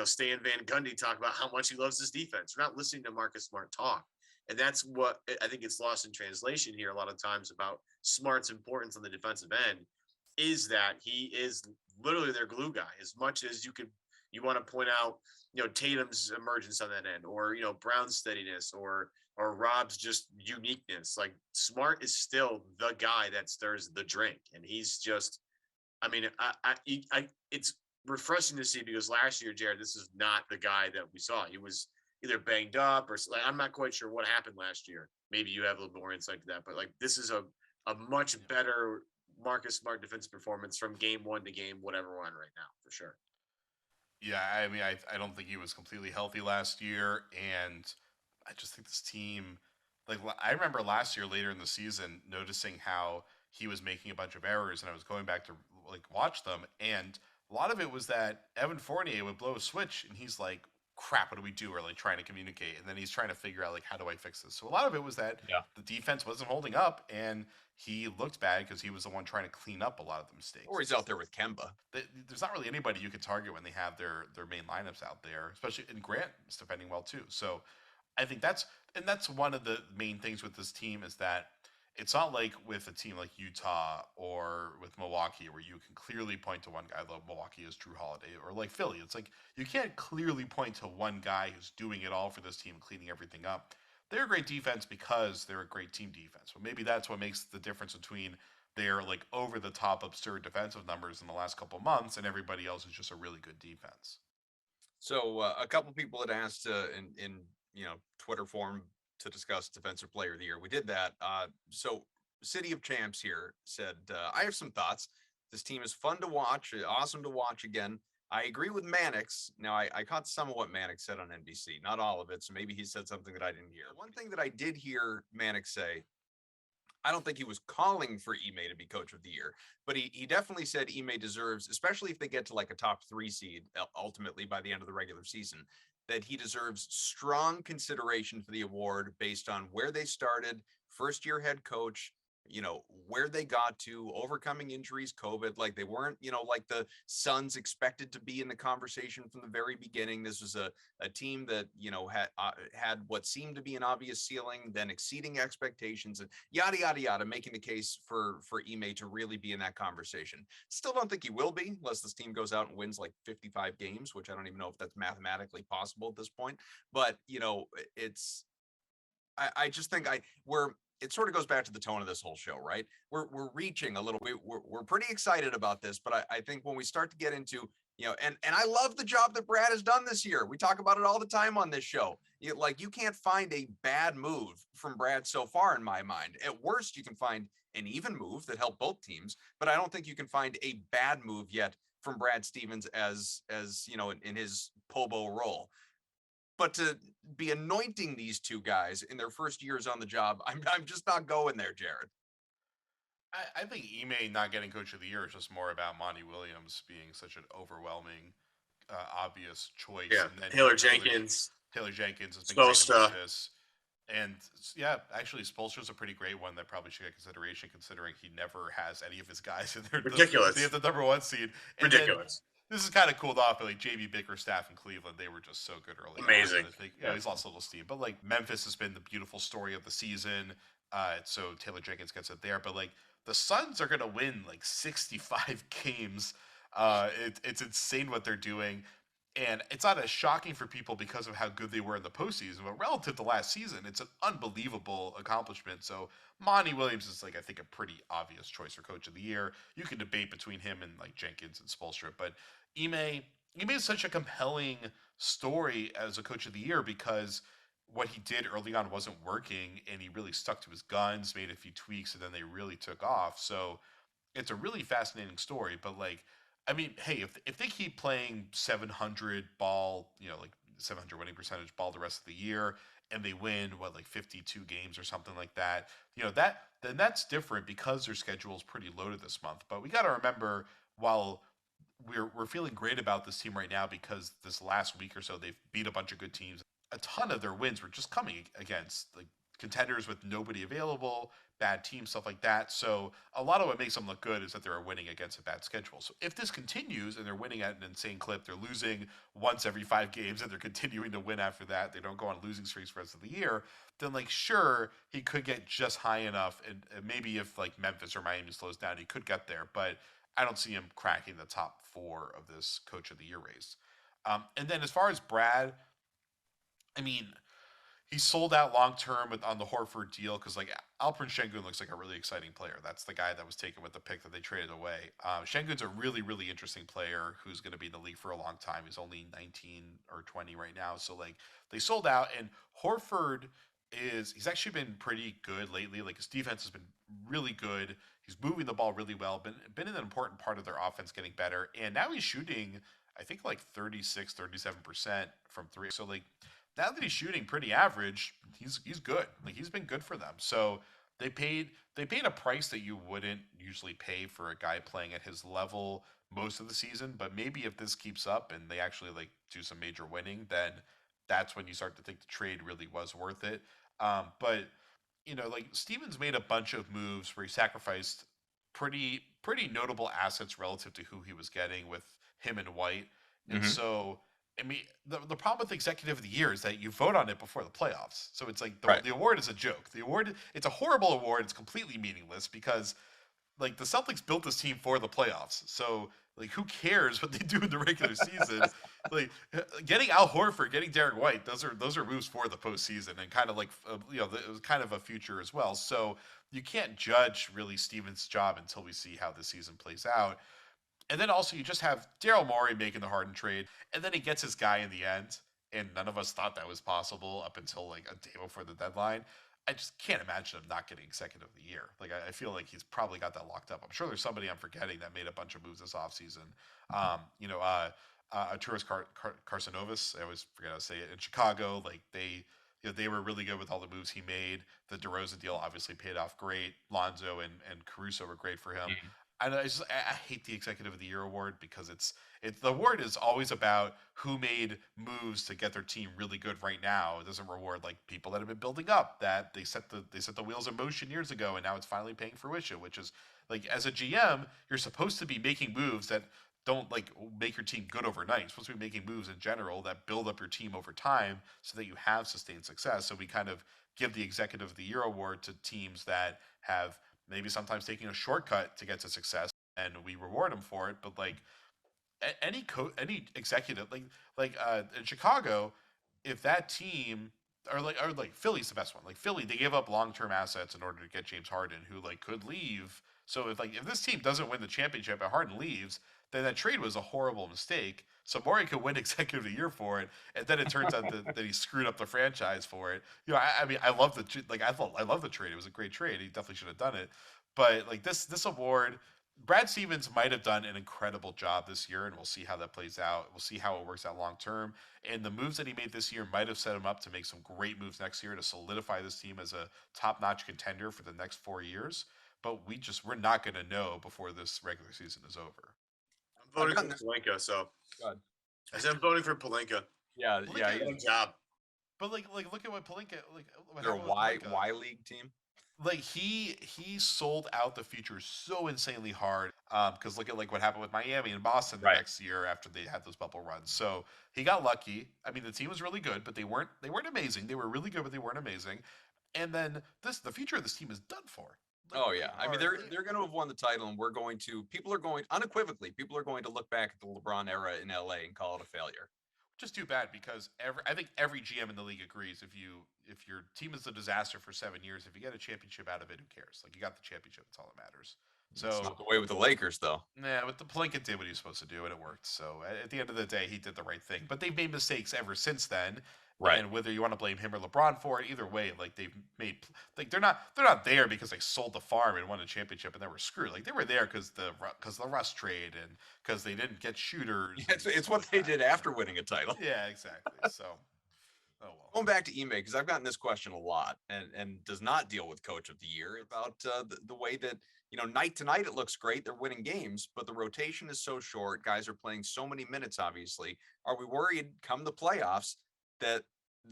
[SPEAKER 3] Stan Van Gundy talk about how much he loves his defense. We're not listening to Marcus Smart talk. And that's what I think it's lost in translation here a lot of times about Smart's importance on the defensive end, is that he is literally their glue guy. As much as you want to point out, Tatum's emergence on that end, or, Brown's steadiness, or Rob's just uniqueness. Like, Smart is still the guy that stirs the drink, and he's just, I mean, it's refreshing to see, because last year, Jared, this is not the guy that we saw. He was either banged up or, like, I'm not quite sure what happened last year. Maybe you have a little more insight to that, but like, this is a much better Marcus Smart defensive performance from game one to game whatever we're on right now, for sure.
[SPEAKER 2] Yeah, I mean, I don't think he was completely healthy last year, and I just think this team, like, I remember last year later in the season noticing how he was making a bunch of errors, and I was going back to like watch them, and a lot of it was that Evan Fournier would blow a switch, and he's like, "Crap, what do we do?" Or like trying to communicate, and then he's trying to figure out like, how do I fix this? So a lot of it was that the defense wasn't holding up, and he looked bad because he was the one trying to clean up a lot of the mistakes.
[SPEAKER 1] Or he's out there with Kemba.
[SPEAKER 2] There's not really anybody you could target when they have their main lineups out there, especially, and Grant is defending well too. So I think that's one of the main things with this team, is that it's not like with a team like Utah or with Milwaukee where you can clearly point to one guy. Though Milwaukee is Drew Holiday, or like Philly, it's like you can't clearly point to one guy who's doing it all for this team, cleaning everything up. They're a great defense because they're a great team defense. But maybe that's what makes the difference between their like over the top absurd defensive numbers in the last couple months and everybody else is just a really good defense.
[SPEAKER 1] So a couple people had asked in Twitter form to discuss defensive player of the year. We did that. So City of Champs here said, I have some thoughts. This team is fun to watch, awesome to watch again. I agree with Mannix. Now, I caught some of what Mannix said on NBC, not all of it. So maybe he said something that I didn't hear. One thing that I did hear Mannix say, I don't think he was calling for Ime to be coach of the year, but he definitely said Ime deserves, especially if they get to like a top 3 seed ultimately by the end of the regular season, that he deserves strong consideration for the award based on where they started, first year head coach, where they got to, overcoming injuries, COVID. Like, they weren't, like the Suns expected to be in the conversation from the very beginning. This was a team that, had what seemed to be an obvious ceiling, then exceeding expectations, and yada, yada, yada, making the case for Ime to really be in that conversation. Still don't think he will be, unless this team goes out and wins like 55 games, which I don't even know if that's mathematically possible at this point. But, I just think it sort of goes back to the tone of this whole show, right? We're reaching a little bit. We're pretty excited about this, but I think when we start to get into, and I love the job that Brad has done this year. We talk about it all the time on this show. You can't find a bad move from Brad so far, in my mind. At worst, you can find an even move that helped both teams, but I don't think you can find a bad move yet from Brad Stevens as in his Pobo role. But to be anointing these two guys in their first years on the job, I'm just not going there, Jared.
[SPEAKER 2] I think Ime not getting coach of the year is just more about Monty Williams being such an overwhelming, obvious choice.
[SPEAKER 3] Yeah,
[SPEAKER 2] And then
[SPEAKER 3] Taylor Jenkins
[SPEAKER 2] has been great
[SPEAKER 3] Spoelstra.
[SPEAKER 2] about this. And yeah, actually, Spoelstra's a pretty great one that probably should get consideration, considering he never has any of his guys in there.
[SPEAKER 3] Ridiculous.
[SPEAKER 2] They have the number 1 seed. And
[SPEAKER 3] Ridiculous.
[SPEAKER 2] This is kind of cooled off, but like JB Bickerstaff in Cleveland, they were just so good early.
[SPEAKER 3] Amazing.
[SPEAKER 2] I think, he's lost a little steam. But like Memphis has been the beautiful story of the season. So Taylor Jenkins gets it there. But like the Suns are going to win like 65 games. It's insane what they're doing. And it's not as shocking for people because of how good they were in the postseason, but relative to last season, it's an unbelievable accomplishment. So Monty Williams is like, I think, a pretty obvious choice for coach of the year. You can debate between him and like Jenkins and Spoelstra, but Ime is such a compelling story as a coach of the year because what he did early on wasn't working, and he really stuck to his guns, made a few tweaks, and then they really took off. So it's a really fascinating story. But like, I mean, hey, if they keep playing 700 ball, like 700 winning percentage ball the rest of the year, and they win like 52 games or something like that, then that's different because their schedule is pretty loaded this month. But we got to remember, while we're feeling great about this team right now because this last week or so they've beat a bunch of good teams, a ton of their wins were just coming against like contenders with nobody available, bad teams, stuff like that. So a lot of what makes them look good is that they're winning against a bad schedule. So if this continues and they're winning at an insane clip, they're losing once every 5 games and they're continuing to win after that, they don't go on losing streaks for the rest of the year, then like sure he could get just high enough, and maybe if like Memphis or Miami slows down, he could get there. But I don't see him cracking the top 4 of this Coach of the Year race. And then as far as Brad, I mean, he sold out long term on the Horford deal because like Alperen Şengün looks like a really exciting player. That's the guy that was taken with the pick that they traded away. Şengün's a really really interesting player who's going to be in the league for a long time. He's only 19 or 20 right now, so like they sold out. And Horford he's actually been pretty good lately. Like his defense has been really good. He's moving the ball really well. Been an important part of their offense getting better. And now he's shooting I think like 36-37% from 3. So like now that he's shooting pretty average, he's good. Like he's been good for them. So they paid a price that you wouldn't usually pay for a guy playing at his level most of the season. But maybe if this keeps up and they actually like do some major winning, then that's when you start to think the trade really was worth it. But like Stevens made a bunch of moves where he sacrificed pretty notable assets relative to who he was getting with him and White. And
[SPEAKER 1] Mhm.
[SPEAKER 2] so I mean, the problem with Executive of the Year is that you vote on it before the playoffs. So it's like
[SPEAKER 1] Right.
[SPEAKER 2] the award is a joke. The award, it's a horrible award. It's completely meaningless because like the Celtics built this team for the playoffs. So like who cares what they do in the regular season? Like getting Al Horford, getting Derek White, those are moves for the postseason and kind of like it was kind of a future as well. So you can't judge really Stevens' job until we see how the season plays out. And then also you just have Daryl Morey making the Harden trade, and then he gets his guy in the end, and none of us thought that was possible up until like a day before the deadline. I just can't imagine him not getting Executive of the Year. Like I feel like he's probably got that locked up. I'm sure there's somebody I'm forgetting that made a bunch of moves this offseason. Arturas Carcinovas, I always forget how to say it, in Chicago. Like they were really good with all the moves he made. The DeRozan deal obviously paid off great. Lonzo and Caruso were great for him.
[SPEAKER 1] Mhm.
[SPEAKER 2] I hate the Executive of the Year award because it's the award is always about who made moves to get their team really good right now. It doesn't reward like people that have been building up, that they set the wheels in motion years ago and now it's finally paying fruition. Which is like as a GM, you're supposed to be making moves that don't like make your team good overnight. You're supposed to be making moves in general that build up your team over time so that you have sustained success. So we kind of give the Executive of the Year award to teams that have maybe sometimes taking a shortcut to get to success, and we reward them for it. But like any executive, in Chicago, if that team or like Philly's the best one. Like Philly, they gave up long term assets in order to get James Harden, who like could leave. So if this team doesn't win the championship and Harden leaves, then that trade was a horrible mistake. So Morey could win Executive of the Year for it, and then it turns out that he screwed up the franchise for it. I mean, I love I love the trade. It was a great trade. He definitely should have done it. But like this award, Brad Stevens might have done an incredible job this year, and we'll see how that plays out. We'll see how it works out long term. And the moves that he made this year might have set him up to make some great moves next year to solidify this team as a top-notch contender for the next 4 years. But we're not going to know before this regular season is over.
[SPEAKER 3] I'm voting
[SPEAKER 1] gotten
[SPEAKER 3] for Pelinka, so
[SPEAKER 1] God.
[SPEAKER 3] I said I'm voting for Pelinka.
[SPEAKER 1] Yeah, yeah.
[SPEAKER 2] Pelinka-
[SPEAKER 3] Good job.
[SPEAKER 2] But like look at what Pelinka what
[SPEAKER 1] They're a
[SPEAKER 2] happened with Pelinka.
[SPEAKER 1] Y League team.
[SPEAKER 2] Like he sold out the future so insanely hard because look at like what happened with Miami and Boston the
[SPEAKER 1] Right.
[SPEAKER 2] next year after they had those bubble runs. So he got lucky. I mean, the team was really good, but they weren't amazing. They were really good, but they weren't amazing. And then the future of this team is done for. Like,
[SPEAKER 1] Oh yeah, I mean
[SPEAKER 2] they
[SPEAKER 1] they're going to have won the title, and people are going unequivocally. People are going to look back at the LeBron era in LA and call it a failure.
[SPEAKER 2] just too bad because I think every GM in the league agrees if your team is a disaster for 7 years, if you get a championship out of it, who cares? Like you got the championship, that's all that matters.
[SPEAKER 1] It's
[SPEAKER 2] So
[SPEAKER 1] not the way with the Lakers, though.
[SPEAKER 2] yeah, but the Pelinka did what he was supposed to do, and it worked. So at the end of the day, he did the right thing. But they've made mistakes ever since then.
[SPEAKER 1] Right.
[SPEAKER 2] And whether you want to blame him or LeBron for it, either way, like they've made like they're not there because they sold the farm and won a championship and they were screwed. Like they were there because the Russ trade and because they didn't get shooters.
[SPEAKER 1] Yeah, it's what they did after winning a title.
[SPEAKER 2] Yeah, exactly. So, oh well.
[SPEAKER 1] Going back to Ime, because I've gotten this question a lot, and does not deal with Coach of the Year about the way that night to night it looks great, they're winning games, but the rotation is so short. Guys are playing so many minutes. Obviously, are we worried come the playoffs that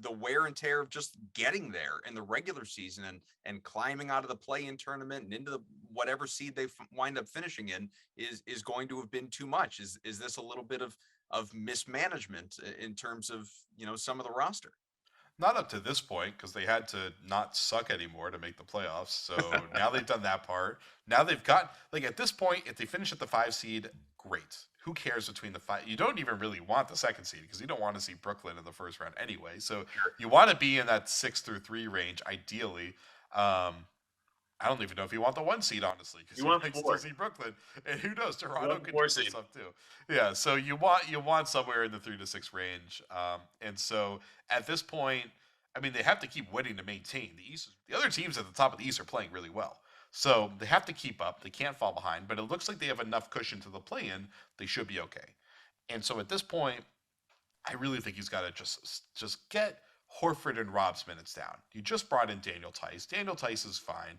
[SPEAKER 1] the wear and tear of just getting there in the regular season and climbing out of the play-in tournament and into the whatever seed they wind up finishing in is going to have been too much. Is this a little bit of mismanagement in terms of, some of the roster?
[SPEAKER 2] Not up to this point, because they had to not suck anymore to make the playoffs. So now they've done that part. Now they've got, like, at this point, if they finish at the 5 seed, great. Who cares between the 5? You don't even really want the 2nd seed because you don't want to see Brooklyn in the first round anyway. So you want to be in that 6 through 3 range, ideally. I don't even know if you want the 1 seed, honestly, because you might still see Brooklyn, and who knows, Toronto could do this stuff too. Yeah, so you want somewhere in the 3 to 6 range, and so at this point, I mean, they have to keep winning to maintain the East. The other teams at the top of the East are playing really well, so they have to keep up. They can't fall behind, but it looks like they have enough cushion to the play-in. They should be okay, and so at this point, I really think he's got to just get Horford and Rob's minutes down. You just brought in Daniel Tice. Daniel Tice is fine,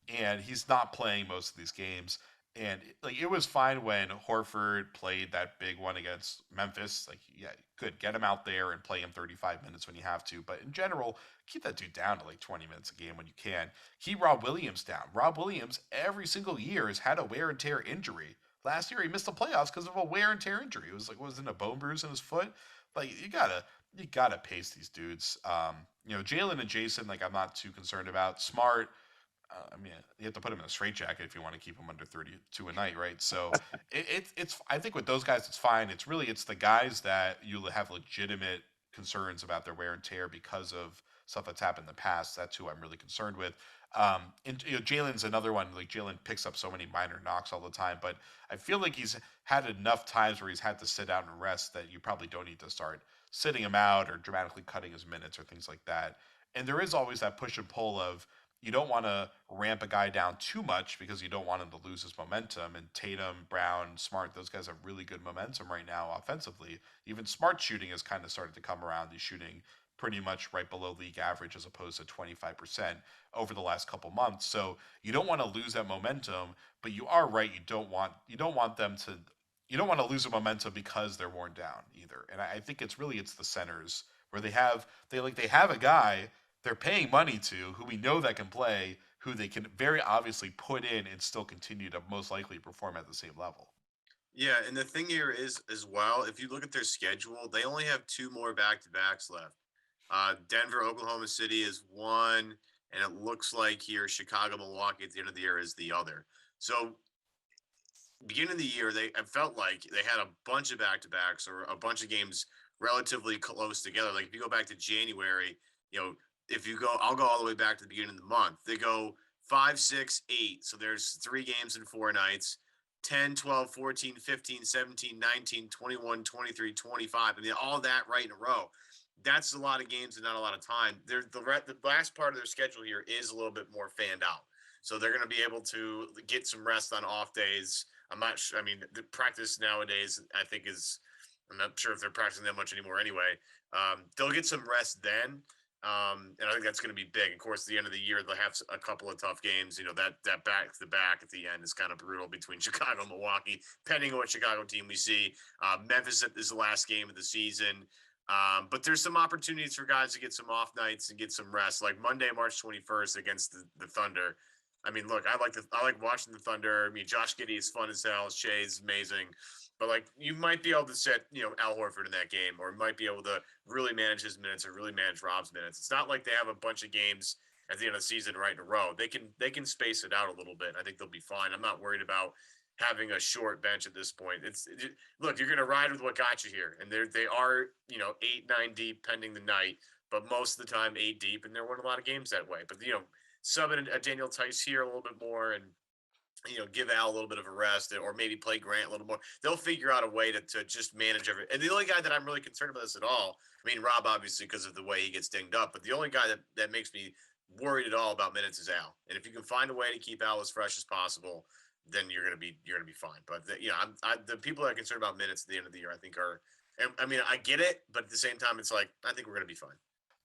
[SPEAKER 2] and he's not playing most of these games. And like it was fine when Horford played that big one against Memphis. Like, yeah, good, get him out there and play him 35 minutes when you have to. But in general, keep that dude down to like 20 minutes a game when you can. Keep Rob Williams down. Rob Williams every single year has had a wear and tear injury. Last year he missed the playoffs because of a wear and tear injury. It was like, was it a bone bruise in his foot? Like you gotta pace these dudes. Jalen and Jayson, like I'm not too concerned about. Smart, I mean, you have to put him in a straitjacket if you want to keep him under 32 a night, right? So it's I think with those guys it's fine. It's the guys that you have legitimate concerns about their wear and tear because of stuff that's happened in the past. That's who I'm really concerned with. And Jalen's another one. Like Jalen picks up so many minor knocks all the time, but I feel like he's had enough times where he's had to sit out and rest that you probably don't need to start sitting him out or dramatically cutting his minutes or things like that. And there is always that push and pull of you don't want to ramp a guy down too much because you don't want him to lose his momentum. And Tatum, Brown, Smart, those guys have really good momentum right now offensively. Even Smart shooting has kind of started to come around. He's shooting pretty much right below league average as opposed to 25% over the last couple months. So you don't want to lose that momentum, but you are right. You don't want to lose the momentum because they're worn down either. And I think it's the centers where they have a guy they're paying money to who we know that can play, who they can very obviously put in and still continue to most likely perform at the same level.
[SPEAKER 3] Yeah, and the thing here is as well, if you look at their schedule, they only have 2 more back-to-backs left. Denver, Oklahoma City is one, and it looks like here Chicago, Milwaukee at the end of the year is the other. So beginning of the year, I felt like they had a bunch of back-to-backs or a bunch of games relatively close together. Like if you go back to January, if you go, I'll go all the way back to the beginning of the month. They go 5, 6, 8. So there's 3 games in 4 nights. 10, 12, 14, 15, 17, 19, 21, 23, 25. I mean, all that right in a row. That's a lot of games and not a lot of time. The last part of their schedule here is a little bit more fanned out. So they're going to be able to get some rest on off days. I'm not sure. I mean, the practice nowadays, I think I'm not sure if they're practicing that much anymore anyway. They'll get some rest then. And I think that's going to be big. Of course, at the end of the year, they'll have a couple of tough games. That back to back at the end is kind of brutal between Chicago and Milwaukee, depending on what Chicago team we see. Memphis is the last game of the season. But there's some opportunities for guys to get some off nights and get some rest, like Monday, March 21st against the Thunder. I mean, look, I like watching the Thunder. I mean, Josh Giddey is fun as hell. Shea's amazing. But like you might be able to set, Al Horford in that game, or might be able to really manage his minutes or really manage Rob's minutes. It's not like they have a bunch of games at the end of the season right in a row. They can space it out a little bit. I think they'll be fine. I'm not worried about having a short bench at this point. Look, you're gonna ride with what got you here. And they are, 8, 9 deep pending the night, but most of the time 8 deep, and they're winning a lot of games that way. But subbing a Daniel Tice here a little bit more and give Al a little bit of a rest or maybe play Grant a little more. They'll figure out a way to just manage everything. And the only guy that I'm really concerned about this at all, I mean, Rob, obviously, because of the way he gets dinged up, but the only guy that makes me worried at all about minutes is Al. And if you can find a way to keep Al as fresh as possible, then you're gonna be fine. But the people that are concerned about minutes at the end of the year, I think I mean, I get it, but at the same time, it's like I think we're gonna be fine.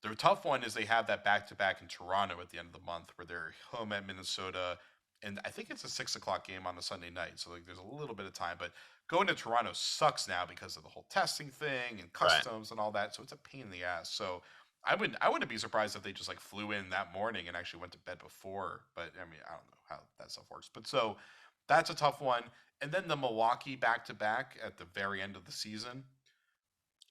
[SPEAKER 2] The tough one is they have that back-to-back in Toronto at the end of the month where they're home at Minnesota, and I think it's a 6 o'clock game on the Sunday night, so like there's a little bit of time. But going to Toronto sucks now because of the whole testing thing and customs and all that, so it's a pain in the ass. So I wouldn't be surprised if they just like flew in that morning and actually went to bed before. But I mean, I don't know how that stuff works. But so that's a tough one. And then the Milwaukee back to back at the very end of the season.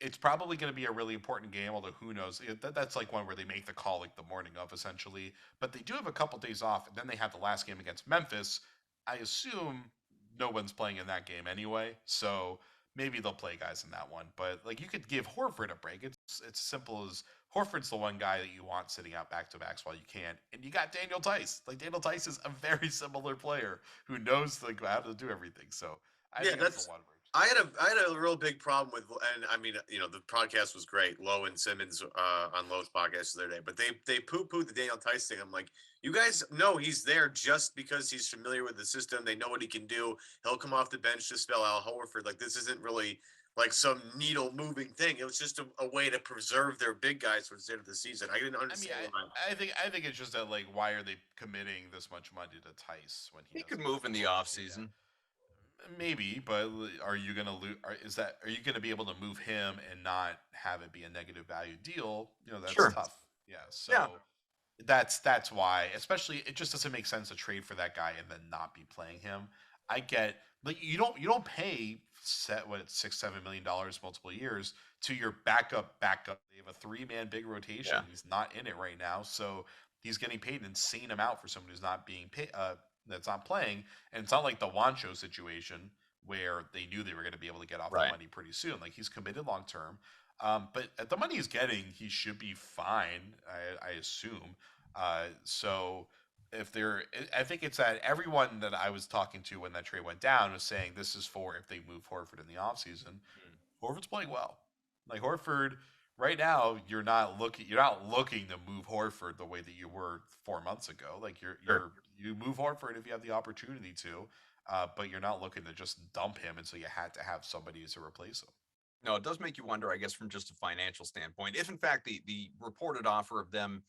[SPEAKER 2] It's probably going to be a really important game, although who knows? That's like one where they make the call like the morning of, essentially. But they do have a couple days off, and then they have the last game against Memphis. I assume no one's playing in that game anyway, so maybe they'll play guys in that one. But like you could give Horford a break. It's simple as Horford's the one guy that you want sitting out back to backs while you can, and you got Daniel Tice. Like Daniel Tice is a very similar player who knows like how to do everything. So I
[SPEAKER 3] Yeah,
[SPEAKER 2] think that's
[SPEAKER 3] that's.
[SPEAKER 2] the one where
[SPEAKER 3] I had a real big problem with, and I mean, the podcast was great. Lowe and Simmons on Lowe's podcast the other day, but they poo pooed the Daniel Tice thing. I'm like, you guys know he's there just because he's familiar with the system. They know what he can do. He'll come off the bench to spell Al Horford. Like this isn't really like some needle moving thing. It was just a way to preserve their big guys towards the end of the season. I didn't
[SPEAKER 2] I mean,
[SPEAKER 3] understand why.
[SPEAKER 2] I think it's just that like, why are they committing this much money to Tice when he
[SPEAKER 1] He could
[SPEAKER 2] doesn't
[SPEAKER 1] move in the
[SPEAKER 2] perform?
[SPEAKER 1] off season.
[SPEAKER 2] Maybe, but are you gonna lose? Are you gonna be able to move him and not have it be a negative value deal? You know, that's
[SPEAKER 1] Sure.
[SPEAKER 2] tough. Yeah, so
[SPEAKER 1] Yeah.
[SPEAKER 2] that's why. Especially, it just doesn't make sense to trade for that guy and then not be playing him. I get like you don't pay set what $6-7 million multiple years to your backup. They have a 3-man big rotation.
[SPEAKER 1] Yeah.
[SPEAKER 2] He's not in it right now, so he's getting paid an insane amount for someone who's not being paid. That's not playing, and it's not like the Wancho situation where they knew they were going to be able to get off the
[SPEAKER 1] Right.
[SPEAKER 2] money pretty soon. Like he's committed long term, but at the money he's getting, he should be fine. I assume. So if they're, I think it's that everyone that I was talking to when that trade went down was saying this is for if they move Horford in the offseason. Horford's playing well. Like Horford, right now, you're not looking to move Horford the way that you were 4 months ago. Like
[SPEAKER 1] Sure.
[SPEAKER 2] you move Horford if you have the opportunity to, but you're not looking to just dump him, and so you had to have somebody to replace him.
[SPEAKER 1] No, it does make you wonder, I guess, from just a financial standpoint, if in fact the reported offer of them,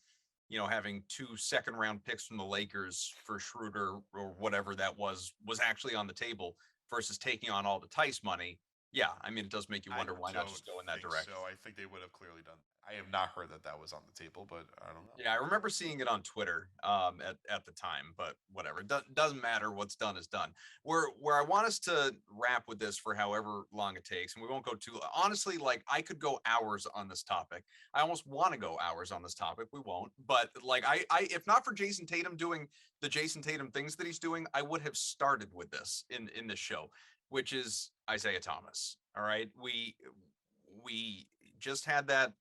[SPEAKER 1] having 2 second-round picks from the Lakers for Schroeder or whatever that was actually on the table versus taking on all the Tice money. Yeah, I mean, it does make you
[SPEAKER 2] I
[SPEAKER 1] wonder why not
[SPEAKER 2] don't
[SPEAKER 1] just go in that
[SPEAKER 2] think
[SPEAKER 1] direction.
[SPEAKER 2] so. I think they would have clearly done. I have not heard that that was on the table, but I don't know.
[SPEAKER 1] Yeah, I remember seeing it on Twitter at the time, but whatever. It doesn't matter. What's done is done. Where I want us to wrap with this for however long it takes, and we won't go too honestly. Like I could go hours on this topic. I almost want to go hours on this topic. We won't. But like I if not for Jayson Tatum doing the Jayson Tatum things that he's doing, I would have started with this in this show, which is Isaiah Thomas. All right, we just had that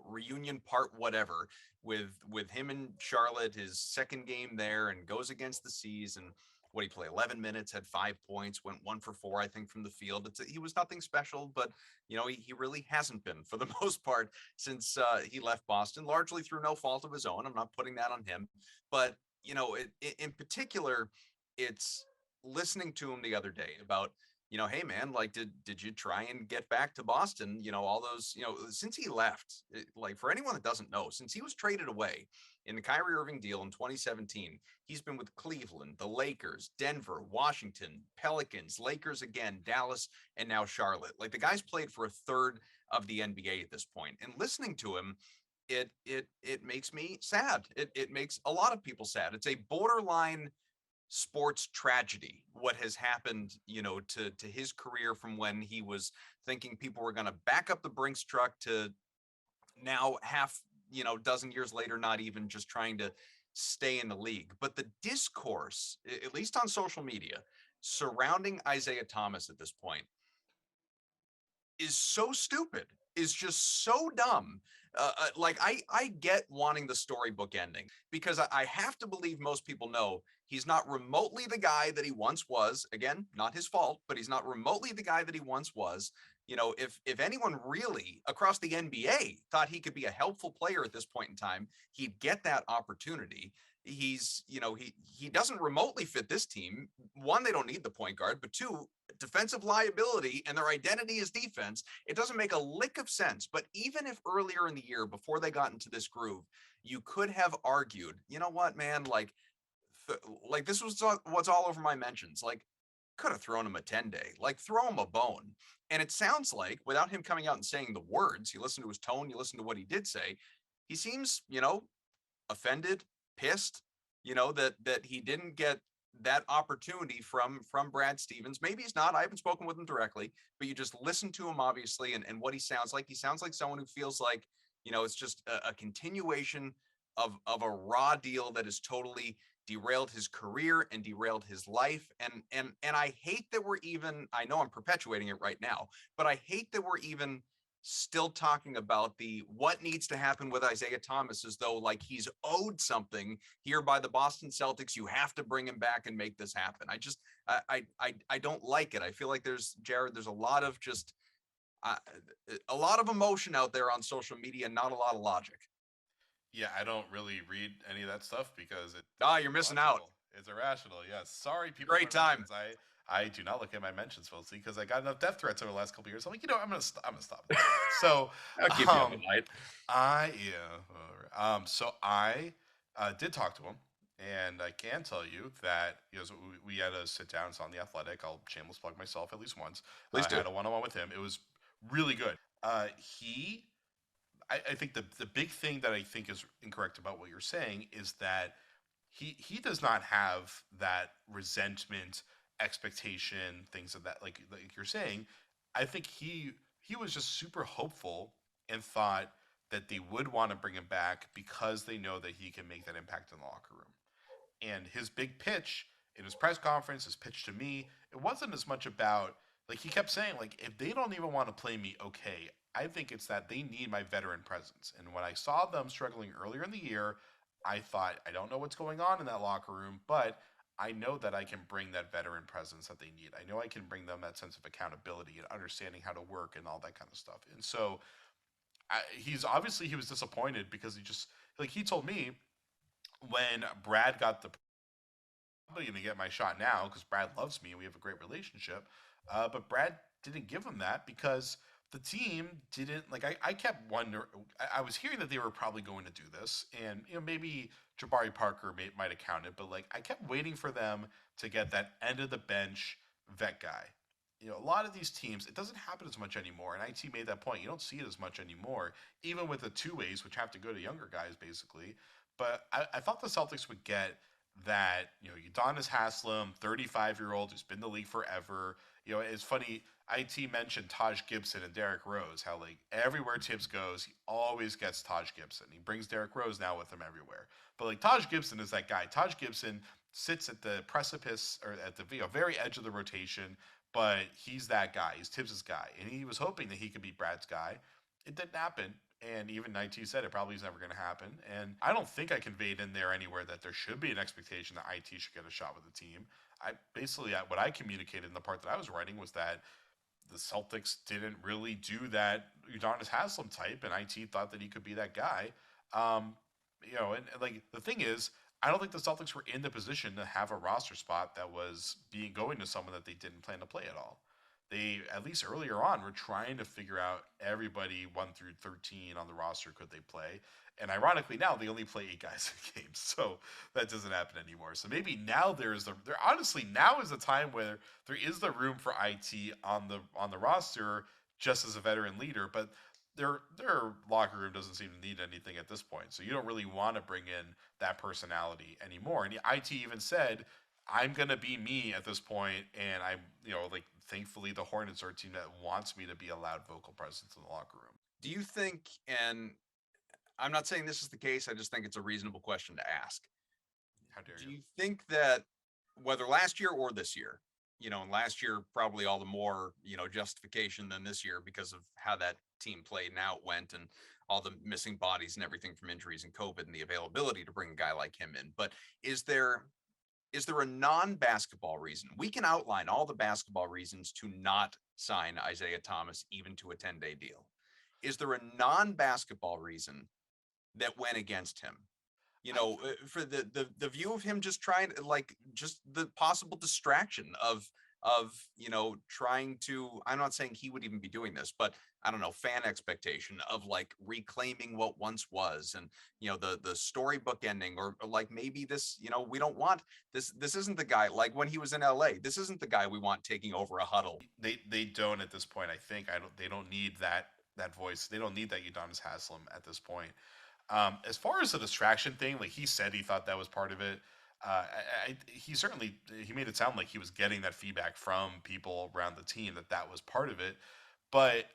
[SPEAKER 1] reunion part whatever with him and Charlotte, his second game there, and goes against the Seas. And what he play 11 minutes, had 5 points, went 1 for 4 I think from the field. He was nothing special, but he really hasn't been for the most part since he left Boston, largely through no fault of his own. I'm not putting that on him, but in particular, it's listening to him the other day about hey man, like did you try and get back to Boston? All those, since he left, like for anyone that doesn't know, since he was traded away in the Kyrie Irving deal in 2017, he's been with Cleveland, the Lakers, Denver, Washington, Pelicans, Lakers again, Dallas, and now Charlotte. Like the guy's played for a third of the NBA at this point. And listening to him, it makes me sad. It makes a lot of people sad. It's a borderline sports tragedy what has happened to his career from when he was thinking people were going to back up the Brinks truck to now half dozen years later not even, just trying to stay in the league. But the discourse, at least on social media, surrounding Isaiah Thomas at this point is so stupid, is just so dumb. Like I get wanting the storybook ending because I have to believe most people know he's not remotely the guy that he once was. Again, not his fault, but he's not remotely the guy that he once was. If anyone really across the NBA thought he could be a helpful player at this point in time, he'd get that opportunity. He doesn't remotely fit this team. One, they don't need the point guard, but two, defensive liability, and their identity is defense. It doesn't make a lick of sense. But even if earlier in the year, before they got into this groove, you could have argued, you know what, man, like this was what's all over my mentions. Like could have thrown him a 10-day, like throw him a bone. And it sounds like, without him coming out and saying the words, you listen to his tone, you listen to what he did say, he seems, offended, pissed, that he didn't get that opportunity from Brad Stevens. Maybe he's not. I haven't spoken with him directly, but you just listen to him, obviously, and what he sounds like. He sounds like someone who feels like, it's just a continuation of a raw deal that has totally derailed his career and derailed his life. And I hate that we're even, I know I'm perpetuating it right now, but I hate that we're even still talking about the what needs to happen with Isaiah Thomas, as though like he's owed something here by the Boston Celtics. You have to bring him back and make this happen. I don't like it. I feel like there's a lot of just a lot of emotion out there on social media, not a lot of logic.
[SPEAKER 2] Yeah, I don't really read any of that stuff because
[SPEAKER 1] You're missing out.
[SPEAKER 2] It's irrational. Yes. Sorry, people.
[SPEAKER 1] Great time.
[SPEAKER 2] I do not look at my mentions mostly because I got enough death threats over the last couple of years. I'm like, I'm gonna stop. So
[SPEAKER 1] I'll keep you up at night.
[SPEAKER 2] So I did talk to him, and I can tell you that so we had a sit down. It's on the Athletic. I'll shameless plug myself at least once.
[SPEAKER 1] Please do.
[SPEAKER 2] I had a one-on-one with him. It was really good. I think the big thing that I think is incorrect about what you're saying is that he does not have that resentment, expectation, things of that like you're saying. I think he was just super hopeful and thought that they would want to bring him back because they know that he can make that impact in the locker room. And his big pitch in his press conference, his pitch to me, it wasn't as much about like he kept saying like if they don't even want to play me, okay. I think it's that they need my veteran presence. And when I saw them struggling earlier in the year, I thought, I don't know what's going on in that locker room, but I know that I can bring that veteran presence that they need. I know I can bring them that sense of accountability and understanding how to work and all that kind of stuff. And so he was disappointed because he told me when Brad got the probably going to get my shot now because Brad loves me and we have a great relationship. But Brad didn't give him that because the team didn't like. I kept wondering. I was hearing that they were probably going to do this, and maybe Jabari Parker might have counted, but like I kept waiting for them to get that end of the bench vet guy. A lot of these teams, it doesn't happen as much anymore. And IT made that point. You don't see it as much anymore, even with the two ways, which have to go to younger guys basically. But I thought the Celtics would get that. Udonis Haslem, 35-year-old who's been in the league forever. It's funny. IT mentioned Taj Gibson and Derrick Rose, how like everywhere Tibbs goes, he always gets Taj Gibson. He brings Derrick Rose now with him everywhere. But like Taj Gibson is that guy. Taj Gibson sits at the precipice or at the very edge of the rotation, but he's that guy. He's Tibbs' guy. And he was hoping that he could be Brad's guy. It didn't happen. And even IT said it probably is never going to happen. And I don't think I conveyed in there anywhere that there should be an expectation that IT should get a shot with the team. What I communicated in the part that I was writing was that the Celtics didn't really do that Udonis Haslem type, and IT thought that he could be that guy. And like the thing is, I don't think the Celtics were in the position to have a roster spot that was going to someone that they didn't plan to play at all. They, at least earlier on, were trying to figure out everybody 1 through 13 on the roster could they play. And ironically, now they only play 8 guys in games, so that doesn't happen anymore. So maybe now honestly now is the time where there is the room for IT on the roster just as a veteran leader, but their locker room doesn't seem to need anything at this point. So you don't really want to bring in that personality anymore. And IT even said, I'm going to be me at this point, and I'm, thankfully the Hornets are a team that wants me to be a loud vocal presence in the locker room.
[SPEAKER 1] Do you think, and I'm not saying this is the case, I just think it's a reasonable question to ask.
[SPEAKER 2] How dare you?
[SPEAKER 1] Do you think that whether last year or this year, and last year probably all the more, justification than this year because of how that team played and how it went and all the missing bodies and everything from injuries and COVID and the availability to bring a guy like him in. But is there a non-basketball reason? We can outline all the basketball reasons to not sign Isaiah Thomas even to a 10-day deal. Is there a non-basketball reason that went against him? For the view of him just trying to just the possible distraction of of, trying to, I'm not saying he would even be doing this, but I don't know, fan expectation of like reclaiming what once was, and the storybook ending, or like maybe this, we don't want this isn't the guy, like when he was in LA, this isn't the guy we want taking over a huddle.
[SPEAKER 2] They don't at this point. I think they don't need that voice. They don't need that Udonis Haslam at this point. As far as the distraction thing, like he said, he thought that was part of it. He made it sound like he was getting that feedback from people around the team that was part of it. But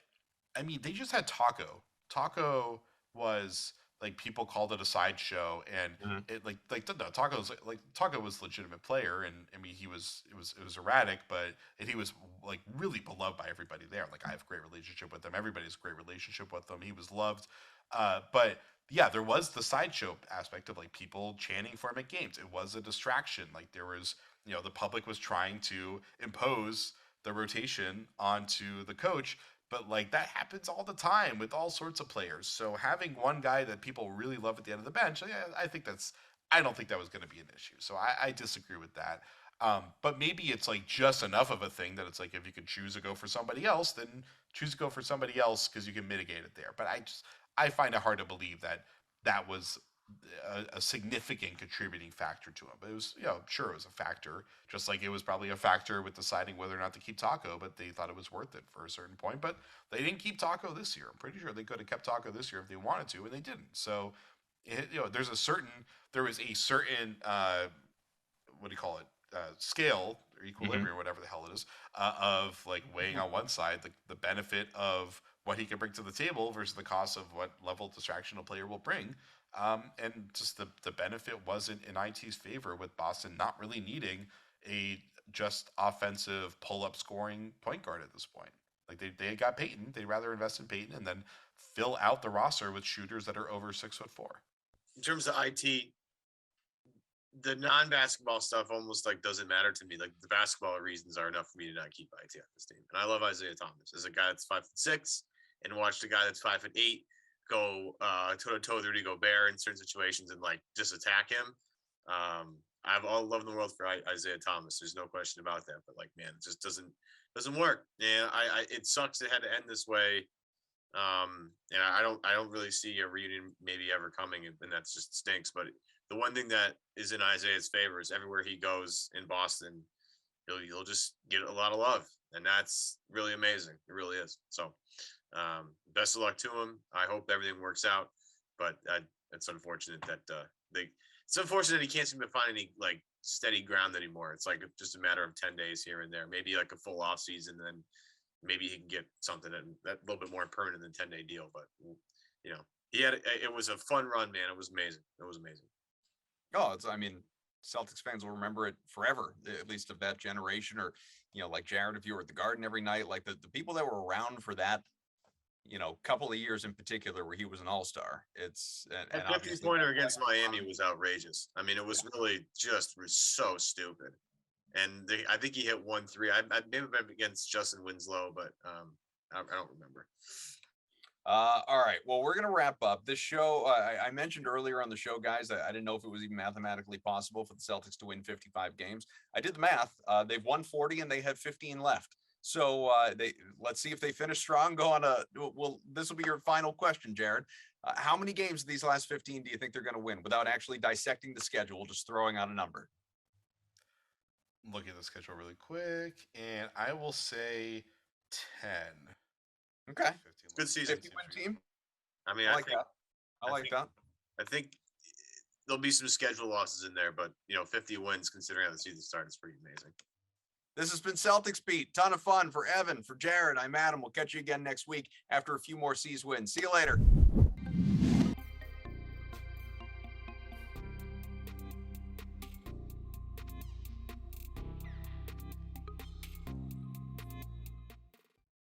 [SPEAKER 2] I mean, they just had Taco. Taco was like people called it a sideshow, and it no, Taco was a legitimate player, and I mean it was erratic, but he was like really beloved by everybody there. Like I have a great relationship with him. Everybody's a great relationship with him. He was loved, but yeah, there was the sideshow aspect of like people chanting for him at games. It was a distraction. Like there was, the public was trying to impose the rotation onto the coach, but like that happens all the time with all sorts of players. So having one guy that people really love at the end of the bench, I don't think that was going to be an issue. So I disagree with that. But maybe it's like just enough of a thing that it's like if you can choose to go for somebody else, then choose to go for somebody else because you can mitigate it there. But I find it hard to believe that was a significant contributing factor to him. But it was, sure, it was a factor, just like it was probably a factor with deciding whether or not to keep Taco, but they thought it was worth it for a certain point. But they didn't keep Taco this year. I'm pretty sure they could have kept Taco this year if they wanted to, and they didn't. So, there was a certain, what do you call it? Scale or equilibrium, whatever the hell it is, of like weighing on one side the benefit of what he can bring to the table versus the cost of what level of distraction a player will bring. And just the benefit wasn't in IT's favor, with Boston not really needing a just offensive pull-up scoring point guard at this point. Like they got Peyton, they'd rather invest in Peyton and then fill out the roster with shooters that are over 6'4".
[SPEAKER 3] In terms of IT, the non-basketball stuff almost like doesn't matter to me. Like the basketball reasons are enough for me to not keep IT on this team. And I love Isaiah Thomas as a guy that's 5'6", and watched a guy that's 5'8" go toe to toe with Rudy Gobert in certain situations and like just attack him. I have all the love in the world for Isaiah Thomas. There's no question about that. But like, man, it just doesn't work. And it sucks it had to end this way. And I don't really see a reunion maybe ever coming, and that's just stinks. But the one thing that is in Isaiah's favor is everywhere he goes in Boston, he'll just get a lot of love, and that's really amazing. It really is. So, best of luck to him. I hope everything works out. But it's unfortunate that it's unfortunate he can't seem to find any like steady ground anymore. It's like just a matter of 10 days here and there, maybe like a full off season, then maybe he can get something that a little bit more permanent than 10-day deal. But it was a fun run, man. It was amazing. It was amazing.
[SPEAKER 1] Oh, Celtics fans will remember it forever, at least of that generation. Or, like Jared, if you were at the Garden every night, like the people that were around for that, couple of years in particular where he was an all-star. It's
[SPEAKER 3] and 50-pointer against Miami was outrageous. I mean, it was really just so stupid. And I think he hit 1-3. I maybe been against Justin Winslow, but I don't remember.
[SPEAKER 1] All right. Well, we're going to wrap up this show. I mentioned earlier on the show, guys, that I didn't know if it was even mathematically possible for the Celtics to win 55 games. I did the math. They've won 40 and they have 15 left. So let's see if they finish strong. This will be your final question, Jared. How many games of these last 15 do you think they're going to win without actually dissecting the schedule, just throwing out a number?
[SPEAKER 2] Look at the schedule really quick, and I will say 10.
[SPEAKER 1] Okay.
[SPEAKER 3] Good season.
[SPEAKER 1] 50-win team.
[SPEAKER 3] I mean, I like that. I think there'll be some schedule losses in there, but 50 wins considering how the season started is pretty amazing.
[SPEAKER 1] This has been Celtics Beat. Ton of fun for Evan, for Jared. I'm Adam. We'll catch you again next week after a few more C's wins. See you later.